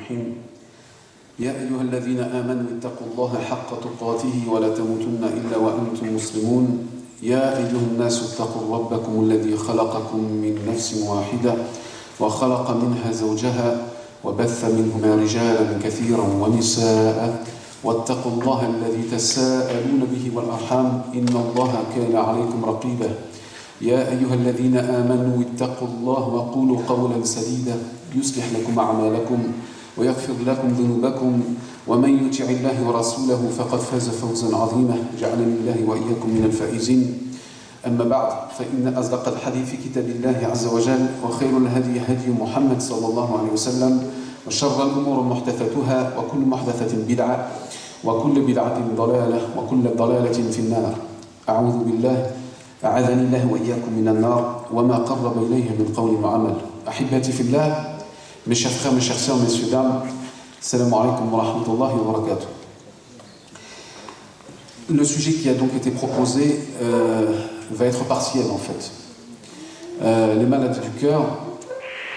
الرحيم يا أيها الذين آمنوا اتقوا الله حق تقاته ولا تموتن إلا وأنتم مسلمون يا أيها الناس اتقوا ربكم الذي خلقكم من نفس واحدة وخلق منها زوجها وبث منهما رجالا كثيرا ونساء واتقوا الله الذي تساءلون به والأرحام إن الله كان عليكم رقيبا يا أيها الذين آمنوا اتقوا الله وقولوا قولا سديدا يصلح لكم أعمالكم ويغفر لكم ذنوبكم ومن يطع الله ورسوله فقد فاز فوزا عظيما جعلني الله وإياكم من الفائزين أما بعد فإن أصدق الحديث كتاب الله عز وجل وخير الهدي هدي محمد صلى الله عليه وسلم وشر الأمور محدثاتها وكل محدثة بدعة وكل بدعة ضلالة وكل ضلالة في النار أعوذ بالله أعاذني الله وإياكم من النار وما قرب إليه من قول وعمل أحبتي في الله mes chers frères, mes chères sœurs, messieurs, dames, salam alaikum wa rahmatullahi wa barakatuh. Le sujet qui a donc été proposé va être partiel en fait. Les maladies du cœur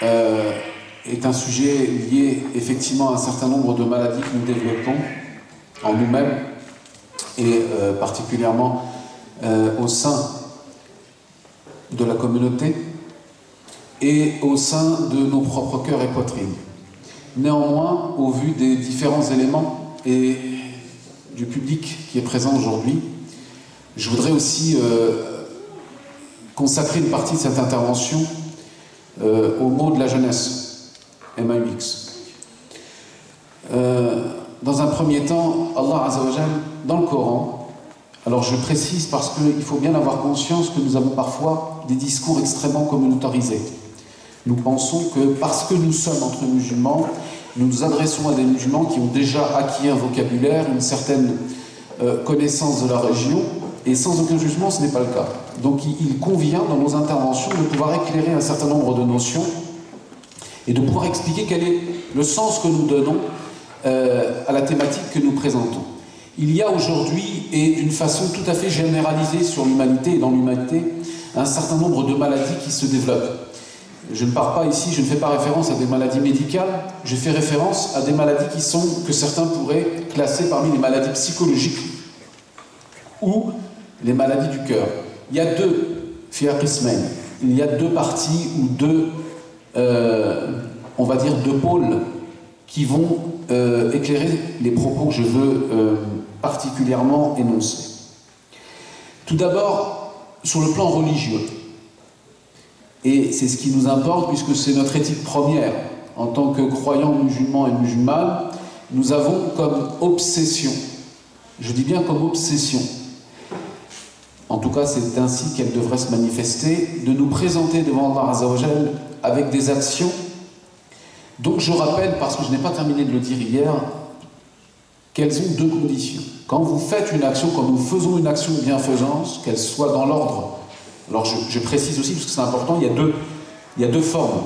est un sujet lié effectivement à un certain nombre de maladies que nous développons en nous-mêmes et particulièrement au sein de la communauté et au sein de nos propres cœurs et poitrines. Néanmoins, au vu des différents éléments et du public qui est présent aujourd'hui, je voudrais aussi consacrer une partie de cette intervention au mot de la jeunesse, MAUX. Dans un premier temps, Allah Azza wa Jal, dans le Coran, alors je précise parce qu'il faut bien avoir conscience que nous avons parfois des discours extrêmement communautarisés. Nous pensons que parce que nous sommes entre musulmans, nous nous adressons à des musulmans qui ont déjà acquis un vocabulaire, une certaine connaissance de la religion, et sans aucun jugement, ce n'est pas le cas. Donc il convient dans nos interventions de pouvoir éclairer un certain nombre de notions et de pouvoir expliquer quel est le sens que nous donnons à la thématique que nous présentons. Il y a aujourd'hui, et d'une façon tout à fait généralisée sur l'humanité et dans l'humanité, un certain nombre de maladies qui se développent. Je ne parle pas ici, je ne fais pas référence à des maladies médicales, je fais référence à des maladies que certains pourraient classer parmi les maladies psychologiques ou les maladies du cœur. Il y a deux parties ou on va dire deux pôles qui vont éclairer les propos que je veux particulièrement énoncer. Tout d'abord, sur le plan religieux. Et c'est ce qui nous importe puisque c'est notre éthique première. En tant que croyants musulmans et musulmanes, nous avons comme obsession, je dis bien comme obsession, en tout cas c'est ainsi qu'elle devrait se manifester, de nous présenter devant Allah Azza wa Jal avec des actions. Donc je rappelle, parce que je n'ai pas terminé de le dire hier, qu'elles ont deux conditions. Quand vous faites une action, quand nous faisons une action de bienfaisance, qu'elle soit dans l'ordre. Alors je précise aussi, parce que c'est important, il y a deux formes.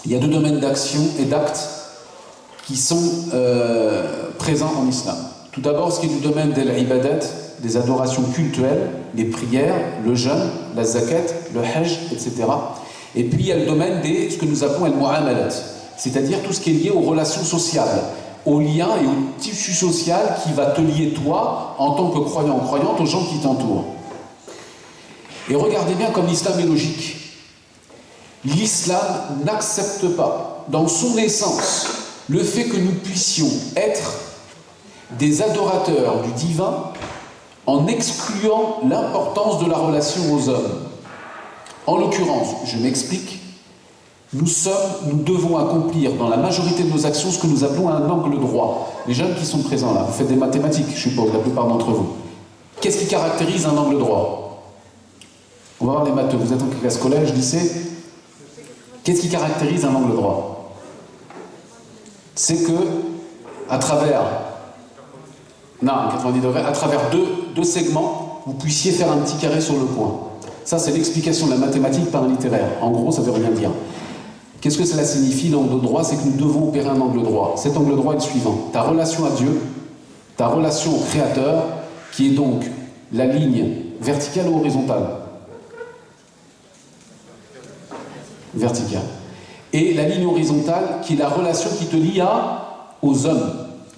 Il y a deux domaines d'action et d'actes qui sont présents en islam. Tout d'abord, ce qui est du domaine de l'ibadat, des adorations cultuelles, les prières, le jeûne, la zakat, le hajj, etc. Et puis il y a le domaine ce que nous appelons al-mu'amalat, c'est-à-dire tout ce qui est lié aux relations sociales, aux liens et au tissu social qui va te lier toi, en tant que croyant ou croyante, aux gens qui t'entourent. Et regardez bien comme l'islam est logique. L'islam n'accepte pas, dans son essence, le fait que nous puissions être des adorateurs du divin en excluant l'importance de la relation aux hommes. En l'occurrence, je m'explique, nous devons accomplir dans la majorité de nos actions ce que nous appelons un angle droit. Les jeunes qui sont présents là, vous faites des mathématiques, je suppose, la plupart d'entre vous. Qu'est-ce qui caractérise un angle droit ? On va voir les matheux. Vous êtes en classe collège, lycée. Qu'est-ce qui caractérise un angle droit ? C'est que, à travers 90 degrés, à travers deux segments, vous puissiez faire un petit carré sur le coin. Ça, c'est l'explication de la mathématique par un littéraire. En gros, ça ne veut rien dire. Qu'est-ce que cela signifie, l'angle droit ? C'est que nous devons opérer un angle droit. Cet angle droit est le suivant. Ta relation à Dieu, ta relation au Créateur, qui est donc la ligne verticale ou horizontale ? Verticale. et la ligne horizontale qui est la relation qui te lie aux hommes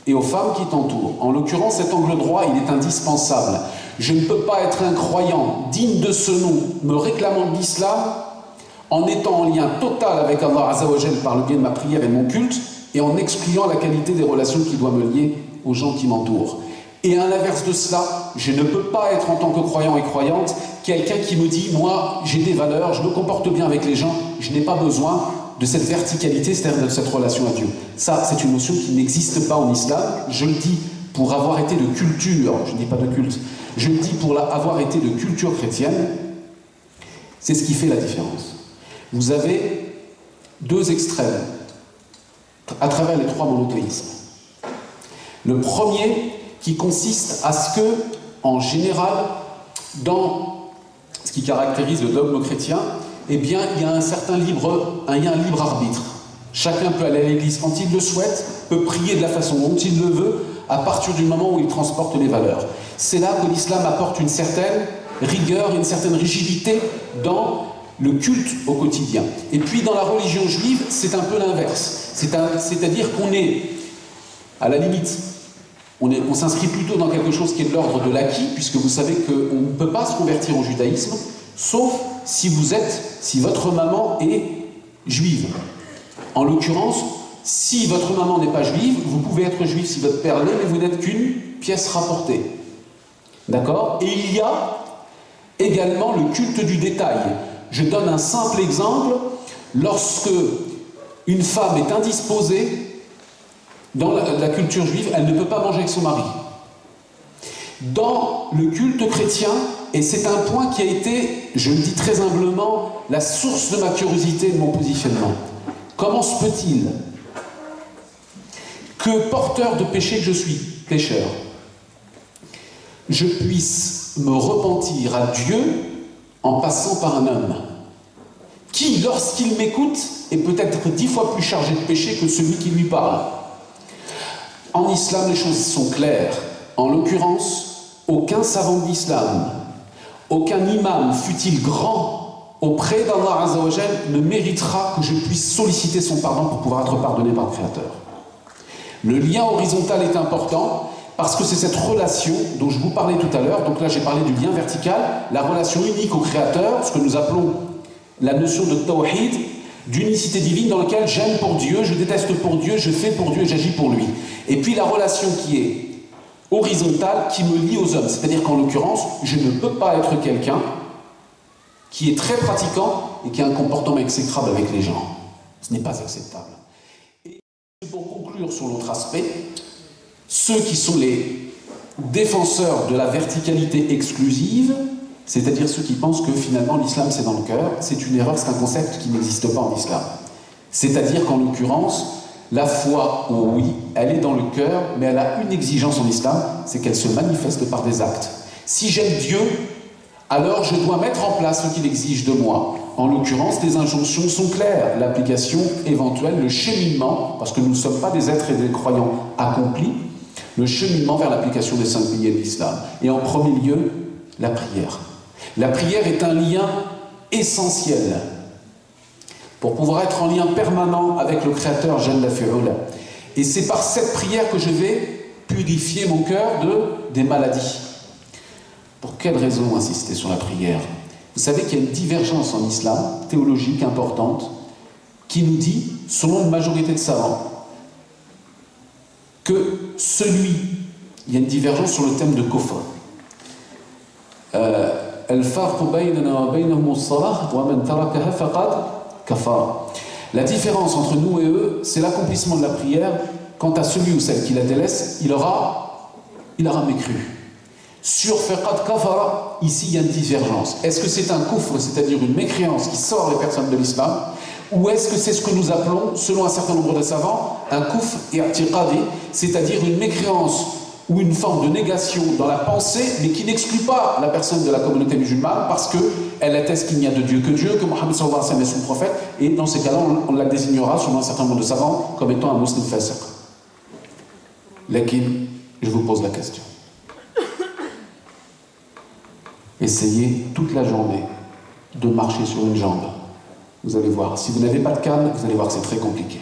et aux femmes qui t'entourent. En l'occurrence, cet angle droit, il est indispensable. Je ne peux pas être un croyant digne de ce nom, me réclamant de l'islam, en étant en lien total avec Allah Azzawajal par le biais de ma prière et de mon culte, et en excluant la qualité des relations qui doivent me lier aux gens qui m'entourent. Et à l'inverse de cela, je ne peux pas être en tant que croyant et croyante quelqu'un qui me dit « moi, j'ai des valeurs, je me comporte bien avec les gens, je n'ai pas besoin de cette verticalité, c'est-à-dire de cette relation à Dieu ». Ça, c'est une notion qui n'existe pas en islam. Je le dis pour avoir été de culture, je ne dis pas de culte, je le dis pour avoir été de culture chrétienne, c'est ce qui fait la différence. Vous avez deux extrêmes à travers les trois monothéismes. Le premier qui consiste à ce que, en général, dans ce qui caractérise le dogme chrétien, eh bien, il y a un libre arbitre. Chacun peut aller à l'église quand il le souhaite, peut prier de la façon dont il le veut, à partir du moment où il transporte les valeurs. C'est là que l'islam apporte une certaine rigueur, une certaine rigidité dans le culte au quotidien. Et puis dans la religion juive, c'est un peu l'inverse. C'est-à-dire qu'on est, à la limite, on s'inscrit plutôt dans quelque chose qui est de l'ordre de l'acquis, puisque vous savez qu'on ne peut pas se convertir au judaïsme, sauf si votre maman est juive. En l'occurrence, si votre maman n'est pas juive, vous pouvez être juif si votre père l'est, mais vous n'êtes qu'une pièce rapportée. D'accord ? Et il y a également le culte du détail. Je donne un simple exemple. Lorsque une femme est indisposée, dans la culture juive, elle ne peut pas manger avec son mari. Dans le culte chrétien, et c'est un point qui a été, je le dis très humblement, la source de ma curiosité et de mon positionnement. Comment se peut-il que, porteur de péché que je suis, pécheur, je puisse me repentir à Dieu en passant par un homme qui, lorsqu'il m'écoute, est peut-être 10 fois plus chargé de péché que celui qui lui parle. En islam, les choses sont claires. En l'occurrence, aucun savant d'islam, aucun imam, fût-il grand, auprès d'Allah Azzawajal, ne méritera que je puisse solliciter son pardon pour pouvoir être pardonné par le Créateur. Le lien horizontal est important parce que c'est cette relation dont je vous parlais tout à l'heure. Donc là, j'ai parlé du lien vertical, la relation unique au Créateur, ce que nous appelons la notion de tawhid, d'unicité divine dans laquelle j'aime pour Dieu, je déteste pour Dieu, je fais pour Dieu et j'agis pour lui. Et puis la relation qui est horizontale, qui me lie aux hommes. C'est-à-dire qu'en l'occurrence, je ne peux pas être quelqu'un qui est très pratiquant et qui a un comportement exécrable avec les gens. Ce n'est pas acceptable. Et pour conclure sur l'autre aspect, ceux qui sont les défenseurs de la verticalité exclusive, c'est-à-dire ceux qui pensent que finalement l'islam c'est dans le cœur, c'est une erreur, c'est un concept qui n'existe pas en islam. C'est-à-dire qu'en l'occurrence, la foi, oui, elle est dans le cœur, mais elle a une exigence en islam, c'est qu'elle se manifeste par des actes. Si j'aime Dieu, alors je dois mettre en place ce qu'il exige de moi. En l'occurrence, les injonctions sont claires, l'application éventuelle, le cheminement, parce que nous ne sommes pas des êtres et des croyants accomplis, le cheminement vers l'application des 5 piliers de l'islam. Et en premier lieu, la prière. La prière est un lien essentiel pour pouvoir être en lien permanent avec le Créateur Jalla fi'ula. Et c'est par cette prière que je vais purifier mon cœur des maladies. Pour quelle raison insister sur la prière ? Vous savez qu'il y a une divergence en islam, théologique importante, qui nous dit, selon une majorité de savants, que il y a une divergence sur le thème de kufr. La différence entre nous et eux, c'est l'accomplissement de la prière. Quant à celui ou celle qui la délaisse, il aura mécru. Sur faqad kafara, ici il y a une divergence. Est-ce que c'est un kufr, c'est-à-dire une mécréance qui sort les personnes de l'islam, ou est-ce que c'est ce que nous appelons, selon un certain nombre de savants, un kufr i'tiqadi, c'est-à-dire une mécréance ou une forme de négation dans la pensée, mais qui n'exclut pas la personne de la communauté musulmane parce qu'elle atteste qu'il n'y a de Dieu que Dieu, que Mohammed sallallahu alayhi wa sallam est son prophète, et dans ces cas-là, on la désignera, selon un certain nombre de savants, comme étant un muslim fasiq. Lakin, je vous pose la question. Essayez toute la journée de marcher sur une jambe. Vous allez voir. Si vous n'avez pas de canne, vous allez voir que c'est très compliqué.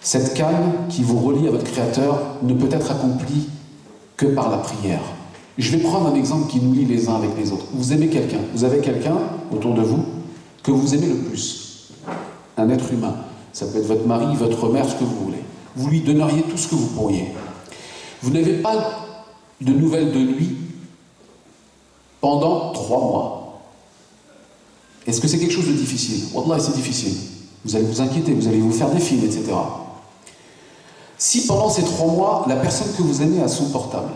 Cette canne qui vous relie à votre Créateur ne peut être accomplie que par la prière. Je vais prendre un exemple qui nous lie les uns avec les autres. Vous aimez quelqu'un, vous avez quelqu'un autour de vous que vous aimez le plus. Un être humain. Ça peut être votre mari, votre mère, ce que vous voulez. Vous lui donneriez tout ce que vous pourriez. Vous n'avez pas de nouvelles de lui pendant 3 mois. Est-ce que c'est quelque chose de difficile? Wallah, c'est difficile. Vous allez vous inquiéter, vous allez vous faire des films, etc. Si pendant ces 3 mois, la personne que vous aimez a son portable,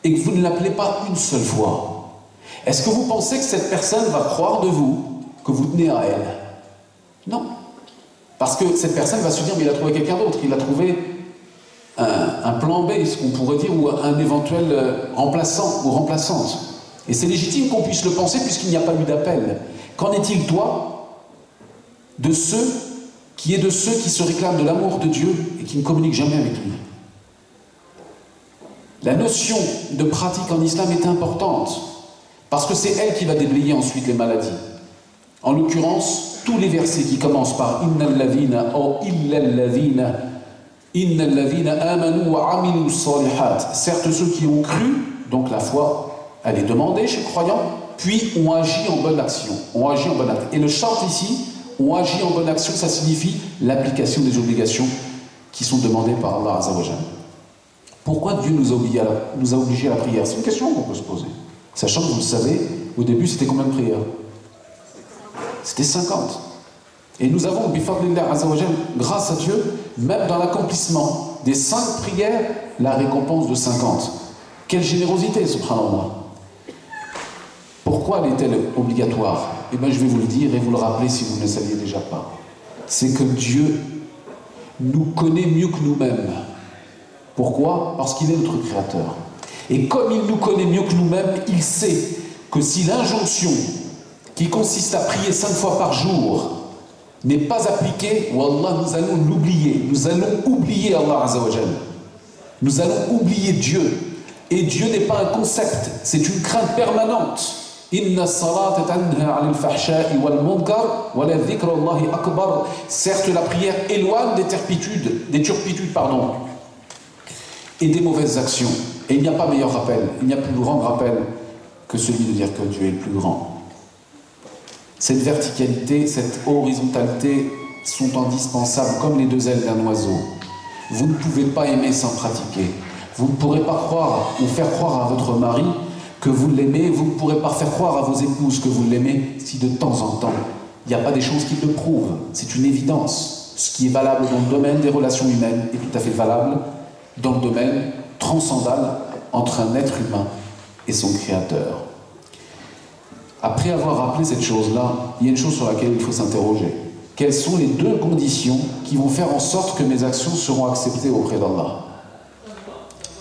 et que vous ne l'appelez pas une seule fois, est-ce que vous pensez que cette personne va croire de vous que vous tenez à elle? Non. Parce que cette personne va se dire, mais il a trouvé quelqu'un d'autre, il a trouvé un plan B, ce qu'on pourrait dire, ou un éventuel remplaçant ou remplaçante. Et c'est légitime qu'on puisse le penser puisqu'il n'y a pas eu d'appel. Qu'en est-il, toi, de ceux qui se réclament de l'amour de Dieu et qui ne communiquent jamais avec lui? La notion de pratique en islam est importante parce que c'est elle qui va déblayer ensuite les maladies. En l'occurrence, tous les versets qui commencent par Innal ladhina ou illal ladhina Innal ladhina amanu wa amilu salihat. Certes, ceux qui ont cru, donc la foi, elle est demandée chez le croyant, puis ont agi en bonne action. Ont agi en bonne action. Et le charte ici, ont agi en bonne action, ça signifie l'application des obligations qui sont demandées par Allah Azza wa Jalla. Pourquoi Dieu nous a obligés à la prière? C'est une question qu'on peut se poser. Sachant que vous le savez, au début, c'était combien de prières? C'était 50. Et nous avons, bifadlillah Azza wa Jalla, grâce à Dieu, même dans l'accomplissement des 5 prières, la récompense de 50. Quelle générosité, subhanallah. Pourquoi elle est-elle obligatoire? Eh bien, je vais vous le dire et vous le rappeler si vous ne le saviez déjà pas. C'est que Dieu nous connaît mieux que nous-mêmes. Pourquoi? Parce qu'il est notre Créateur. Et comme il nous connaît mieux que nous-mêmes, il sait que si l'injonction qui consiste à prier 5 fois par jour n'est pas appliquée, wallah, nous allons l'oublier. Nous allons oublier Allah Azza wa Jalla. Nous allons oublier Dieu. Et Dieu n'est pas un concept, c'est une crainte permanente. Inna salata tanha 'anil fahsha'i wal munkar wa la dhikrullahi akbar. Certes, la prière éloigne des turpitudes, et des mauvaises actions. Et il n'y a pas meilleur rappel, il n'y a plus grand rappel que celui de dire que Dieu est le plus grand. Cette verticalité, cette horizontalité sont indispensables comme les 2 ailes d'un oiseau. Vous ne pouvez pas aimer sans pratiquer. Vous ne pourrez pas croire ou faire croire à votre mari que vous l'aimez, vous ne pourrez pas faire croire à vos épouses que vous l'aimez si de temps en temps, il n'y a pas des choses qui le prouvent. C'est une évidence. Ce qui est valable dans le domaine des relations humaines est tout à fait valable dans le domaine transcendal entre un être humain et son Créateur. Après avoir rappelé cette chose-là, il y a une chose sur laquelle il faut s'interroger. Quelles sont les 2 conditions qui vont faire en sorte que mes actions seront acceptées auprès d'Allah?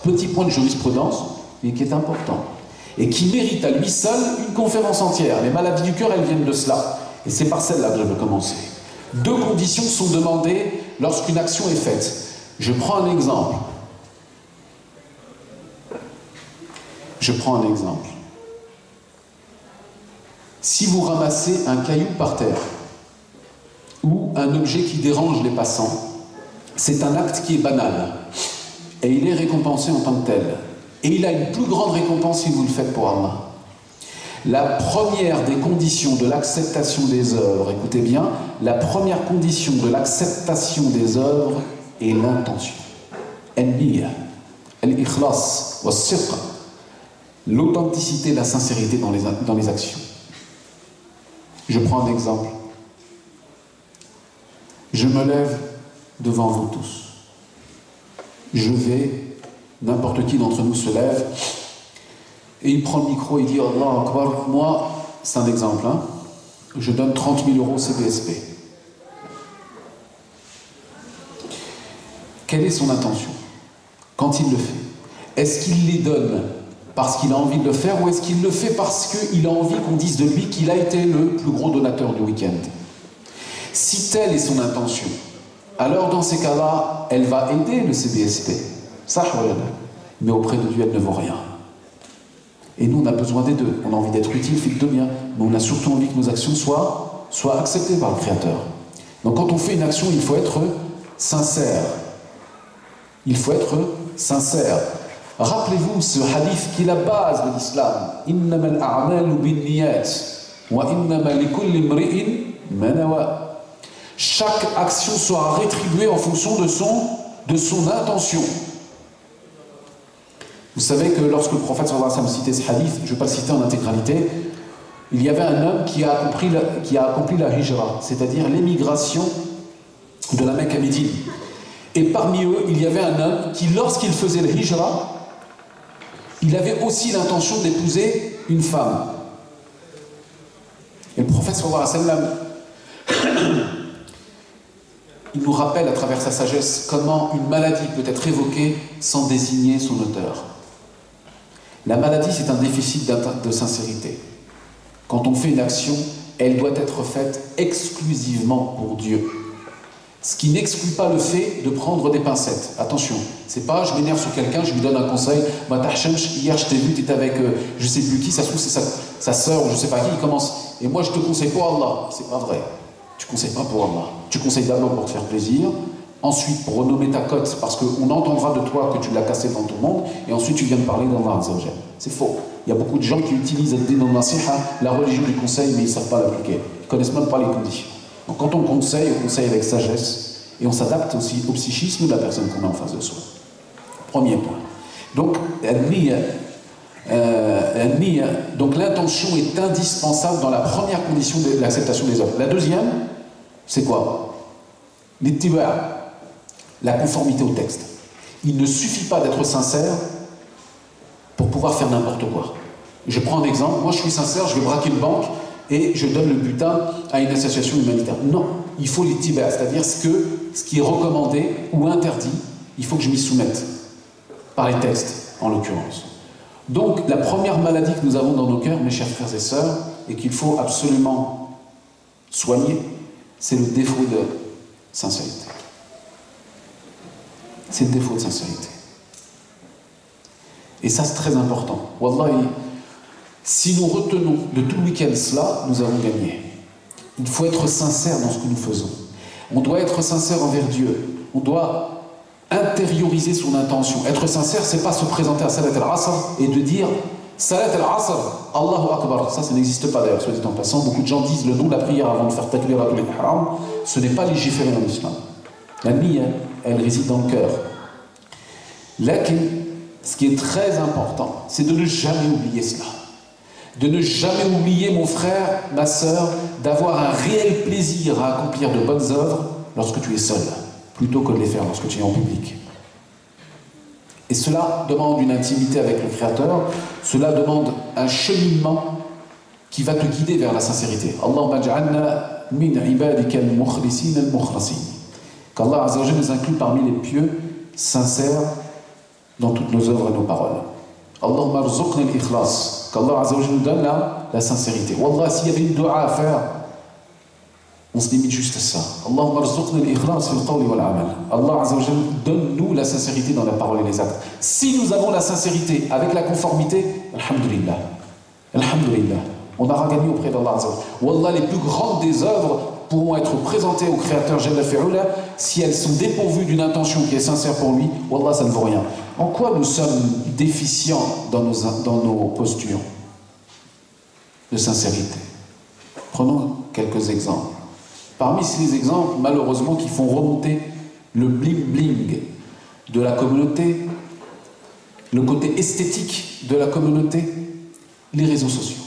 Petit point de jurisprudence, mais qui est important, et qui mérite à lui seul une conférence entière. Les maladies du cœur, elles viennent de cela. Et c'est par celle-là que je veux commencer. 2 conditions sont demandées lorsqu'une action est faite. Je prends un exemple. Si vous ramassez un caillou par terre, ou un objet qui dérange les passants, c'est un acte qui est banal. Et il est récompensé en tant que tel. Et il a une plus grande récompense si vous le faites pour Allah. La première des conditions de l'acceptation des œuvres, écoutez bien, la première condition de l'acceptation des œuvres est l'intention. Al-niyya, al-ikhlas, wa-sidq. L'authenticité, la sincérité dans les actions. Je prends un exemple. Je me lève devant vous tous. Je vais, n'importe qui d'entre nous se lève, et il prend le micro et il dit Allah Akbar. Moi, c'est un exemple, hein, je donne 30 000 € CPSP. Quelle est son intention quand il le fait? Est-ce qu'il les donne parce qu'il a envie de le faire, ou est-ce qu'il le fait parce qu'il a envie qu'on dise de lui qu'il a été le plus gros donateur du week-end? Si telle est son intention, alors dans ces cas-là, elle va aider le CBSP. Ça, mais auprès de Dieu, elle ne vaut rien. Et nous, on a besoin des 2. On a envie d'être utile, fait de bien, mais on a surtout envie que nos actions soient soit acceptée par le Créateur. Donc quand on fait une action, il faut être sincère. Il faut être sincère. Rappelez-vous ce hadith qui est la base de l'islam. Innamal a'malu binniyat wa innama likulli imri'in ma nawa. Chaque action sera rétribuée en fonction de son intention. Vous savez que lorsque le prophète sallallahu alayhi wa sallam citait ce hadith, je ne vais pas le citer en intégralité, il y avait un homme qui a accompli la hijra, c'est-à-dire l'émigration de la Mecque à Médine. Et parmi eux, il y avait un homme qui, lorsqu'il faisait le hijra, il avait aussi l'intention d'épouser une femme. Et le prophète sallallahu alayhi wa sallam, il nous rappelle à travers sa sagesse comment une maladie peut être évoquée sans désigner son auteur. La maladie, c'est un déficit de sincérité. Quand on fait une action, elle doit être faite exclusivement pour Dieu. Ce qui n'exclut pas le fait de prendre des pincettes. Attention, c'est pas je m'énerve sur quelqu'un, je lui donne un conseil. Hier je t'ai vu, tu étais avec je sais plus qui, ça se trouve c'est sa sœur ou je sais pas qui, il commence. Et moi je te conseille pour Allah. C'est pas vrai. Tu conseilles pas pour Allah. Tu conseilles d'abord pour te faire plaisir, ensuite pour renommer ta cote, parce qu'on entendra de toi que tu l'as cassé devant tout le monde, et ensuite tu viens de parler d'Allah Azza wa Jal. C'est faux. Il y a beaucoup de gens qui utilisent la religion du conseil, mais ils ne savent pas l'appliquer. Ils ne connaissent même pas les conditions. Donc quand on conseille avec sagesse, et on s'adapte aussi au psychisme de la personne qu'on a en face de soi. Premier point. Donc, donc l'intention est indispensable dans la première condition de l'acceptation des œuvres. La deuxième, c'est quoi? L'ittiba', la conformité au texte. Il ne suffit pas d'être sincère pour pouvoir faire n'importe quoi. Je prends un exemple, moi je suis sincère, je vais braquer une banque et je donne le butin à une association humanitaire. Non, il faut l'ittiba', c'est-à-dire ce qui est recommandé ou interdit, il faut que je m'y soumette, par les textes en l'occurrence. Donc la première maladie que nous avons dans nos cœurs, mes chers frères et sœurs, et qu'il faut absolument soigner, c'est le défaut de sincérité. C'est le défaut de sincérité. Et ça, c'est très important. Wallahi, si nous retenons de tout le week-end cela, nous avons gagné. Il faut être sincère dans ce que nous faisons. On doit être sincère envers Dieu. On doit intérioriser son intention. Être sincère, c'est pas se présenter à Salat al-Asr et de dire Salat al-Asr, Allahu Akbar. Ça n'existe pas d'ailleurs, soit dit en passant. Beaucoup de gens disent le nom de la prière avant de faire takbiratul ihram. Ce n'est pas légiféré en islam. La niyya, elle réside dans le cœur. Lakin, ce qui est très important, c'est de ne jamais oublier cela. De ne jamais oublier, mon frère, ma sœur, d'avoir un réel plaisir à accomplir de bonnes œuvres lorsque tu es seul, plutôt que de les faire lorsque tu es en public. Et cela demande une intimité avec le Créateur, cela demande un cheminement qui va te guider vers la sincérité. Allahumma ja'alna min ibadika al-mukhlisin al-mukhlasin. Qu'Allah Azza wa Jalla nous inclut parmi les pieux, sincères, dans toutes nos œuvres et nos paroles. Allahumma rzuqna al-ikhlas. Qu'Allah Azza wa Jalla nous donne la sincérité. Wallah, s'il y avait une dua à faire, on se limite juste à ça. Allahumma rzuqna al-ikhlas fil qawli wal amal. Allah Azza wa Jalla, donne-nous la sincérité dans la parole et les actes. Si nous avons la sincérité avec la conformité, alhamdulillah. Alhamdulillah. On aura gagné auprès d'Allah Azza wa Jalla. Wallah, les plus grandes des œuvres pourront être présentées au Créateur Jalla fi'ula si elles sont dépourvues d'une intention qui est sincère pour lui. Wallah, ça ne vaut rien. En quoi nous sommes déficients dans nos postures de sincérité? Prenons quelques exemples. Parmi ces exemples, malheureusement, qui font remonter le bling-bling de la communauté, le côté esthétique de la communauté, les réseaux sociaux.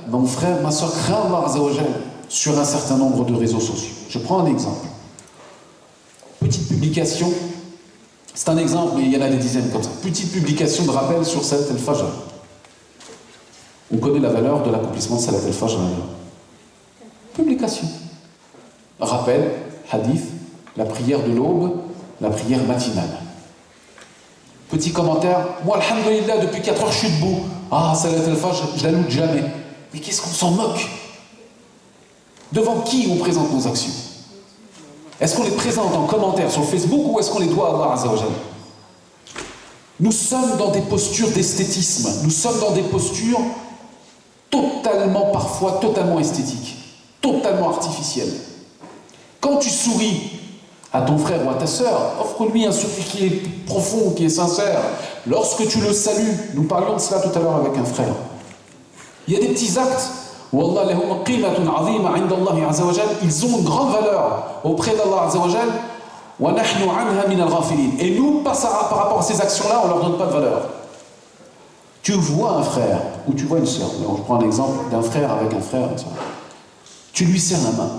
Mon frère, ma soeur, crains Allah Azza wa Jalla sur un certain nombre de réseaux sociaux. Je prends un exemple. Petite publication, c'est un exemple, mais il y en a des dizaines comme ça. Petite publication de rappel sur Salat al-Fajr. On connaît la valeur de l'accomplissement de Salat al-Fajr. Publication. Rappel, hadith, la prière de l'aube, la prière matinale. Petit commentaire, moi, alhamdulillah, depuis 4 heures, je suis debout. Ah, Salat al-Fajr, je la loue jamais. Mais qu'est-ce qu'on s'en moque? Devant qui on présente nos actions? Est-ce qu'on les présente en commentaire sur Facebook ou est-ce qu'on les doit à Allah Azza wa Jalla? Nous sommes dans des postures d'esthétisme. Nous sommes dans des postures parfois totalement esthétique, totalement artificielle. Quand tu souris à ton frère ou à ta sœur, offre-lui un sourire qui est profond, qui est sincère. Lorsque tu le salues, nous parlions de cela tout à l'heure avec un frère. Il y a des petits actes, Wallah lahum qimatun azima 'inda Allah azza wa jal, ils ont une grande valeur auprès d'Allah azza wa jal, wa nahnu 'anha min al-ghafilin. Et nous, par rapport à ces actions-là, on ne leur donne pas de valeur. Tu vois un frère ou tu vois une sœur, je prends un exemple d'un frère avec un frère, tu lui serres la main,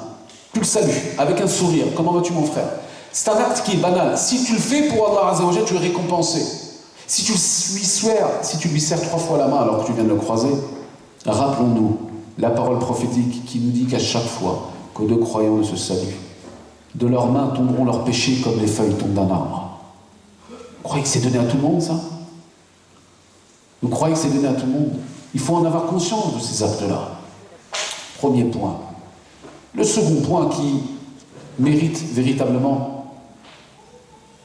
tu le salues avec un sourire, comment vas-tu mon frère? C'est un acte qui est banal. Si tu le fais pour Allah azza wa jal, tu es récompensé. Si tu lui serres 3 fois la main alors que tu viens de le croiser, rappelons-nous la parole prophétique qui nous dit qu'à chaque fois que deux croyants se saluent, de leurs mains tomberont leurs péchés comme les feuilles tombent d'un arbre. Vous croyez que c'est donné à tout le monde ça? Vous croyez que c'est donné à tout le monde? Il faut en avoir conscience de ces actes-là. Premier point. Le second point qui mérite véritablement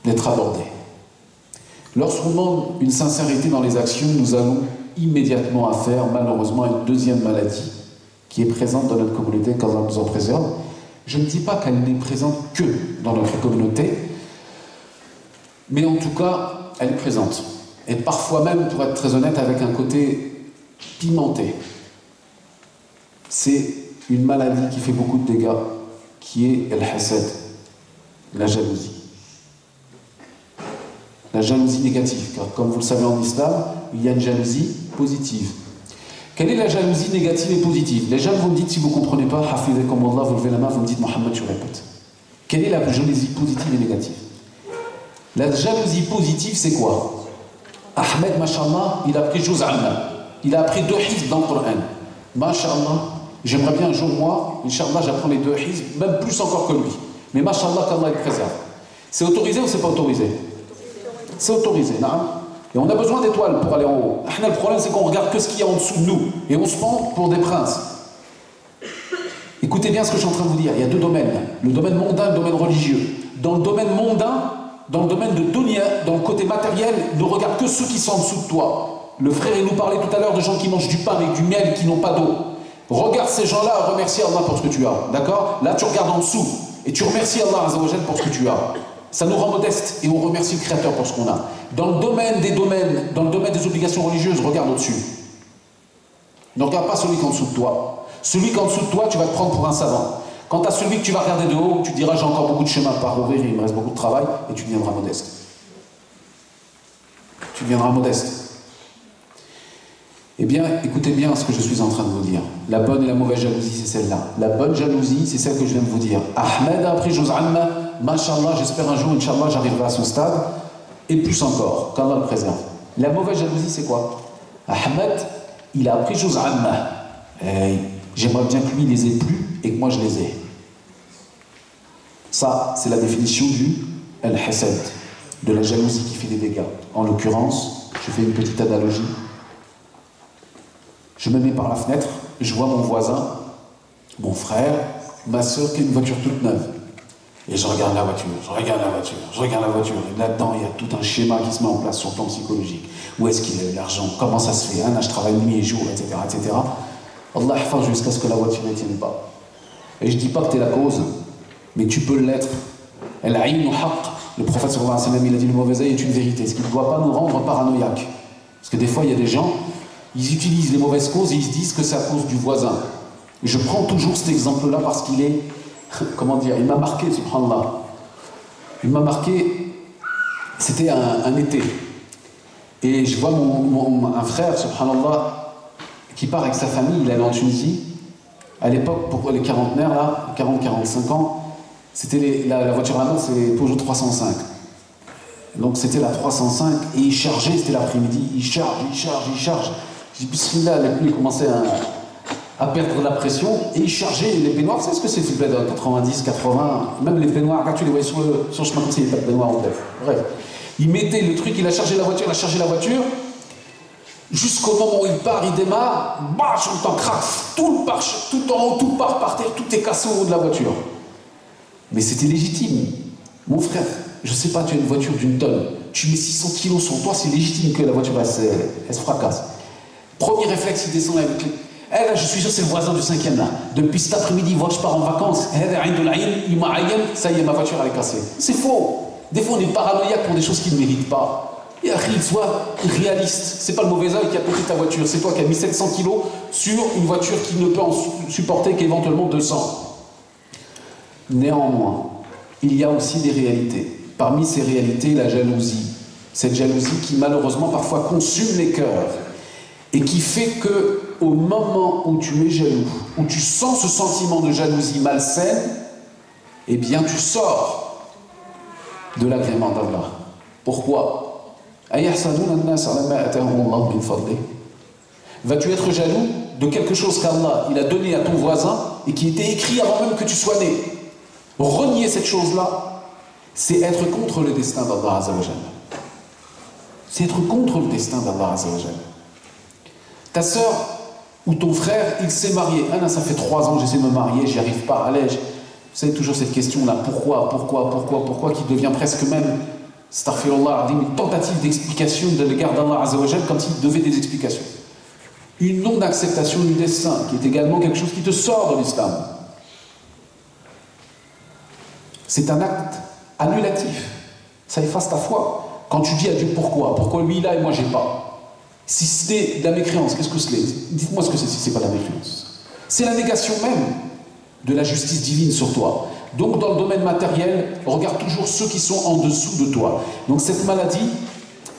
d'être abordé. Lorsqu'on demande une sincérité dans les actions, nous avons immédiatement affaire, malheureusement, à une deuxième maladie qui est présente dans notre communauté, qu'Allah nous en préserve. Je ne dis pas qu'elle n'est présente que dans notre communauté, mais en tout cas, elle est présente. Et parfois même, pour être très honnête, avec un côté pimenté. C'est une maladie qui fait beaucoup de dégâts, qui est al-hasad, la jalousie. La jalousie négative, car comme vous le savez en islam, il y a une jalousie positive. Quelle est la jalousie négative et positive? Les jeunes, vous me dites, si vous ne comprenez pas, hafidez comme Allah, vous levez la main, vous me dites, Mohammed, tu répètes. Quelle est la jalousie positive et négative? La jalousie positive, c'est quoi? Ahmed, mashallah, il a pris Juz Amma. Il a appris 2 hizb dans le Coran. Mashallah, j'aimerais bien un jour, moi, Inch'Allah, j'apprends les 2 hizb, même plus encore que lui. Mais mashallah, qu'Allah le préserve. C'est autorisé ou c'est pas autorisé? C'est autorisé, non? Et on a besoin d'étoiles pour aller en haut. Le problème, c'est qu'on regarde que ce qu'il y a en dessous de nous. Et on se prend pour des princes. Écoutez bien ce que je suis en train de vous dire. Il y a 2 domaines. Le domaine mondain et le domaine religieux. Dans le domaine mondain, dans le domaine de dunya, dans le côté matériel, ne regarde que ceux qui sont en dessous de toi. Le frère, il nous parlait tout à l'heure de gens qui mangent du pain avec du miel et qui n'ont pas d'eau. Regarde ces gens-là, remercie Allah pour ce que tu as. D'accord? Là, tu regardes en dessous. Et tu remercies Allah Azza wa Jal pour ce que tu as. Ça nous rend modestes et on remercie le Créateur pour ce qu'on a. Dans le domaine des obligations religieuses, regarde au-dessus. Ne regarde pas celui qui est en dessous de toi. Celui qui est en dessous de toi, tu vas te prendre pour un savant. Quant à celui que tu vas regarder de haut, tu te diras j'ai encore beaucoup de chemin à parcourir, il me reste beaucoup de travail, et tu deviendras modeste. Tu deviendras modeste. Eh bien, écoutez bien ce que je suis en train de vous dire. La bonne et la mauvaise jalousie, c'est celle-là. La bonne jalousie, c'est celle que je viens de vous dire. Ahmed a appris Juz Amma, Masha'Allah, j'espère un jour, Inch'Allah, j'arriverai à son stade, et plus encore, qu'Allah le préserve. La mauvaise jalousie, c'est quoi? Ahmed, il a appris Juz Amma. J'aimerais bien que lui les ait plus et que moi je les ai. Ça, c'est la définition du al-hasad, de la jalousie qui fait des dégâts. En l'occurrence, je fais une petite analogie. Je me mets par la fenêtre, je vois mon voisin, mon frère, ma soeur qui a une voiture toute neuve. Et je regarde la voiture, je regarde la voiture, je regarde la voiture. Et là-dedans, il y a tout un schéma qui se met en place sur le plan psychologique. Où est-ce qu'il a eu l'argent? Comment ça se fait? Là, je travaille nuit et jour, etc., etc. Allah hafaz jusqu'à ce que la voiture ne tienne pas. Et je ne dis pas que tu es la cause, mais tu peux l'être. Le prophète sallallahu alayhi wa sallam, il a dit le mauvais œil est une vérité, ce qui ne doit pas nous rendre paranoïaques. Parce que des fois, il y a des gens, ils utilisent les mauvaises causes et ils se disent que c'est à cause du voisin. Et je prends toujours cet exemple-là parce qu'il est, comment dire, il m'a marqué, subhanallah. Il m'a marqué, c'était un été. Et je vois un frère, subhanallah, qui part avec sa famille, il allait en Tunisie. À l'époque, pour les quarantenaires, là, 40-45 ans, c'était la voiture à main, c'est les Peugeot 305. Donc c'était la 305, et il chargeait, c'était l'après-midi, il charge. Je dis, bismillah, il commençait à perdre la pression, et il chargeait les baignoires. Vous savez ce que c'est, le 90, 80, même les baignoires, quand tu les voyais sur le chemin comme ça, il n'y avait pas de baignoire en bref. Il mettait le truc, il a chargé la voiture, jusqu'au moment où il part, il démarre, je l'entends craque, tout en haut, tout part par terre, tout est cassé au haut de la voiture. Mais c'était légitime. Mon frère, je sais pas, tu as une voiture d'une tonne, tu mets 600 kilos sur toi, c'est légitime que la voiture elle se fracasse. Premier réflexe, il descend Eh là, je suis sûr, c'est le voisin du 5e là. Depuis cet après-midi, il voit que je pars en vacances. Il m'a aïen, ça y est, ma voiture elle est cassée. C'est faux. Des fois, on est paranoïaque pour des choses qu'il ne mérite pas. Et Achille, sois réaliste. C'est pas le mauvais œil qui a pété ta voiture. C'est toi qui as mis 700 kilos sur une voiture qui ne peut en supporter qu'éventuellement 200. Néanmoins, il y a aussi des réalités. Parmi ces réalités, la jalousie. Cette jalousie qui malheureusement parfois consume les cœurs et qui fait que au moment où tu es jaloux, où tu sens ce sentiment de jalousie malsaine, eh bien tu sors de l'agrément d'Allah. Pourquoi? Vas-tu être jaloux de quelque chose qu'Allah il a donné à ton voisin et qui était écrit avant même que tu sois né? Renier cette chose-là, c'est être contre le destin d'Allah Azzawajal. C'est être contre le destin d'Allah Azzawajal. Ta sœur ou ton frère, il s'est marié. Ah non, ça fait 3 ans que j'essaie de me marier, j'y arrive pas. Allez, vous savez toujours cette question-là, pourquoi, qui devient presque même, astaghfirullah, une tentative d'explication de l'égard d'Allah Azzawajal quand il devait des explications. Une non-acceptation du destin, qui est également quelque chose qui te sort de l'islam. C'est un acte annulatif. Ça efface ta foi. Quand tu dis à Dieu pourquoi lui il a et moi j'ai pas. Si c'est de la mécréance, qu'est-ce que c'est? Dites-moi ce que c'est si c'est pas de la mécréance. C'est la négation même de la justice divine sur toi. Donc dans le domaine matériel, regarde toujours ceux qui sont en dessous de toi. Donc cette maladie,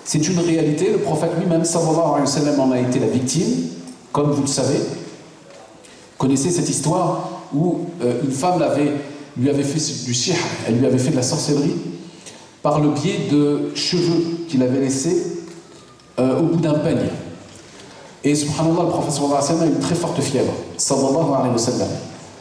c'est une réalité. Le prophète lui-même, sallallahu alayhi wa sallam, en a été la victime, comme vous le savez. Vous connaissez cette histoire où une femme lui avait fait du sihr, elle lui avait fait de la sorcellerie par le biais de cheveux qu'il avait laissés au bout d'un peigne. Et subhanallah, le prophète sallallahu alayhi wa sallam a une très forte fièvre. Sallallahu alayhi wa sallam.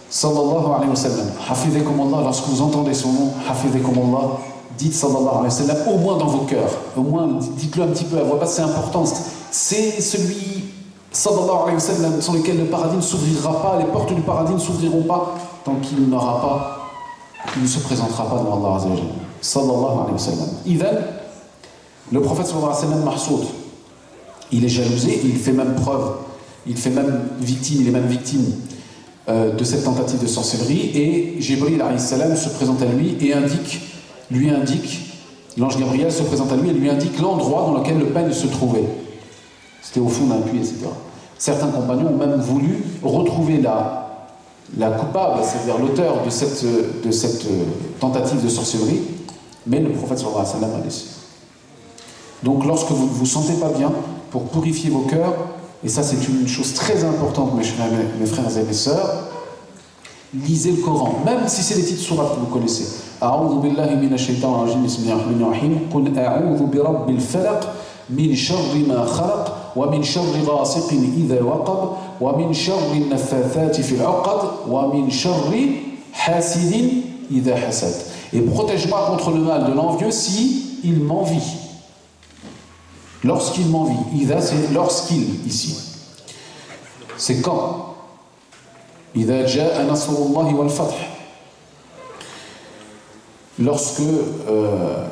Sallallahu alayhi wa sallam. Hafidhakum Allah, lorsque vous entendez son nom, Hafidhakum Allah, dites sallallahu alayhi wa sallam, au moins dans vos cœurs. Au moins, dites-le un petit peu à voix basse, c'est important. C'est celui, sallallahu alayhi wa sallam, sans lequel le paradis ne s'ouvrira pas, les portes du paradis ne s'ouvriront pas, tant qu'il n'aura pas, qu'il ne se présentera pas devant Allah Azza wa Jalla. Sallallahu alayhi wa sallam. Idhan, le prophète sallallahu alayhi wa sallam, mahsoud, il est jalousé, il fait même preuve, il est même victime de cette tentative de sorcellerie, et Jibril alayhi salam se présente à lui et lui indique, l'ange Gabriel se présente à lui et lui indique l'endroit dans lequel le peigne se trouvait. C'était au fond d'un puits, etc. Certains compagnons ont même voulu retrouver la coupable, c'est-à-dire l'auteur de cette tentative de sorcellerie, mais le prophète sallallahu alayhi wa sallam a laissé. Donc lorsque vous ne vous sentez pas bien, pour purifier vos cœurs, et ça c'est une chose très importante, mes frères et mes sœurs, lisez le Coran, même si c'est des petites sourates que vous connaissez. A'udhu billahi minash shaitanir rajim, bismillahir rahmanir rahim, qul a'udhu bi rabbil falaq, min sharri ma khalaq, wa min sharri ghasiqin idha waqab, wa min sharri an-naffathati fil 'uqad, wa min sharri hasidin idha hasad. Et protège-moi contre le mal de l'envieux si il m'envie. Lorsqu'il m'envie, Ida c'est lorsqu'il ici. C'est quand? Ida ja'a nasrullahi wal fath. Lorsque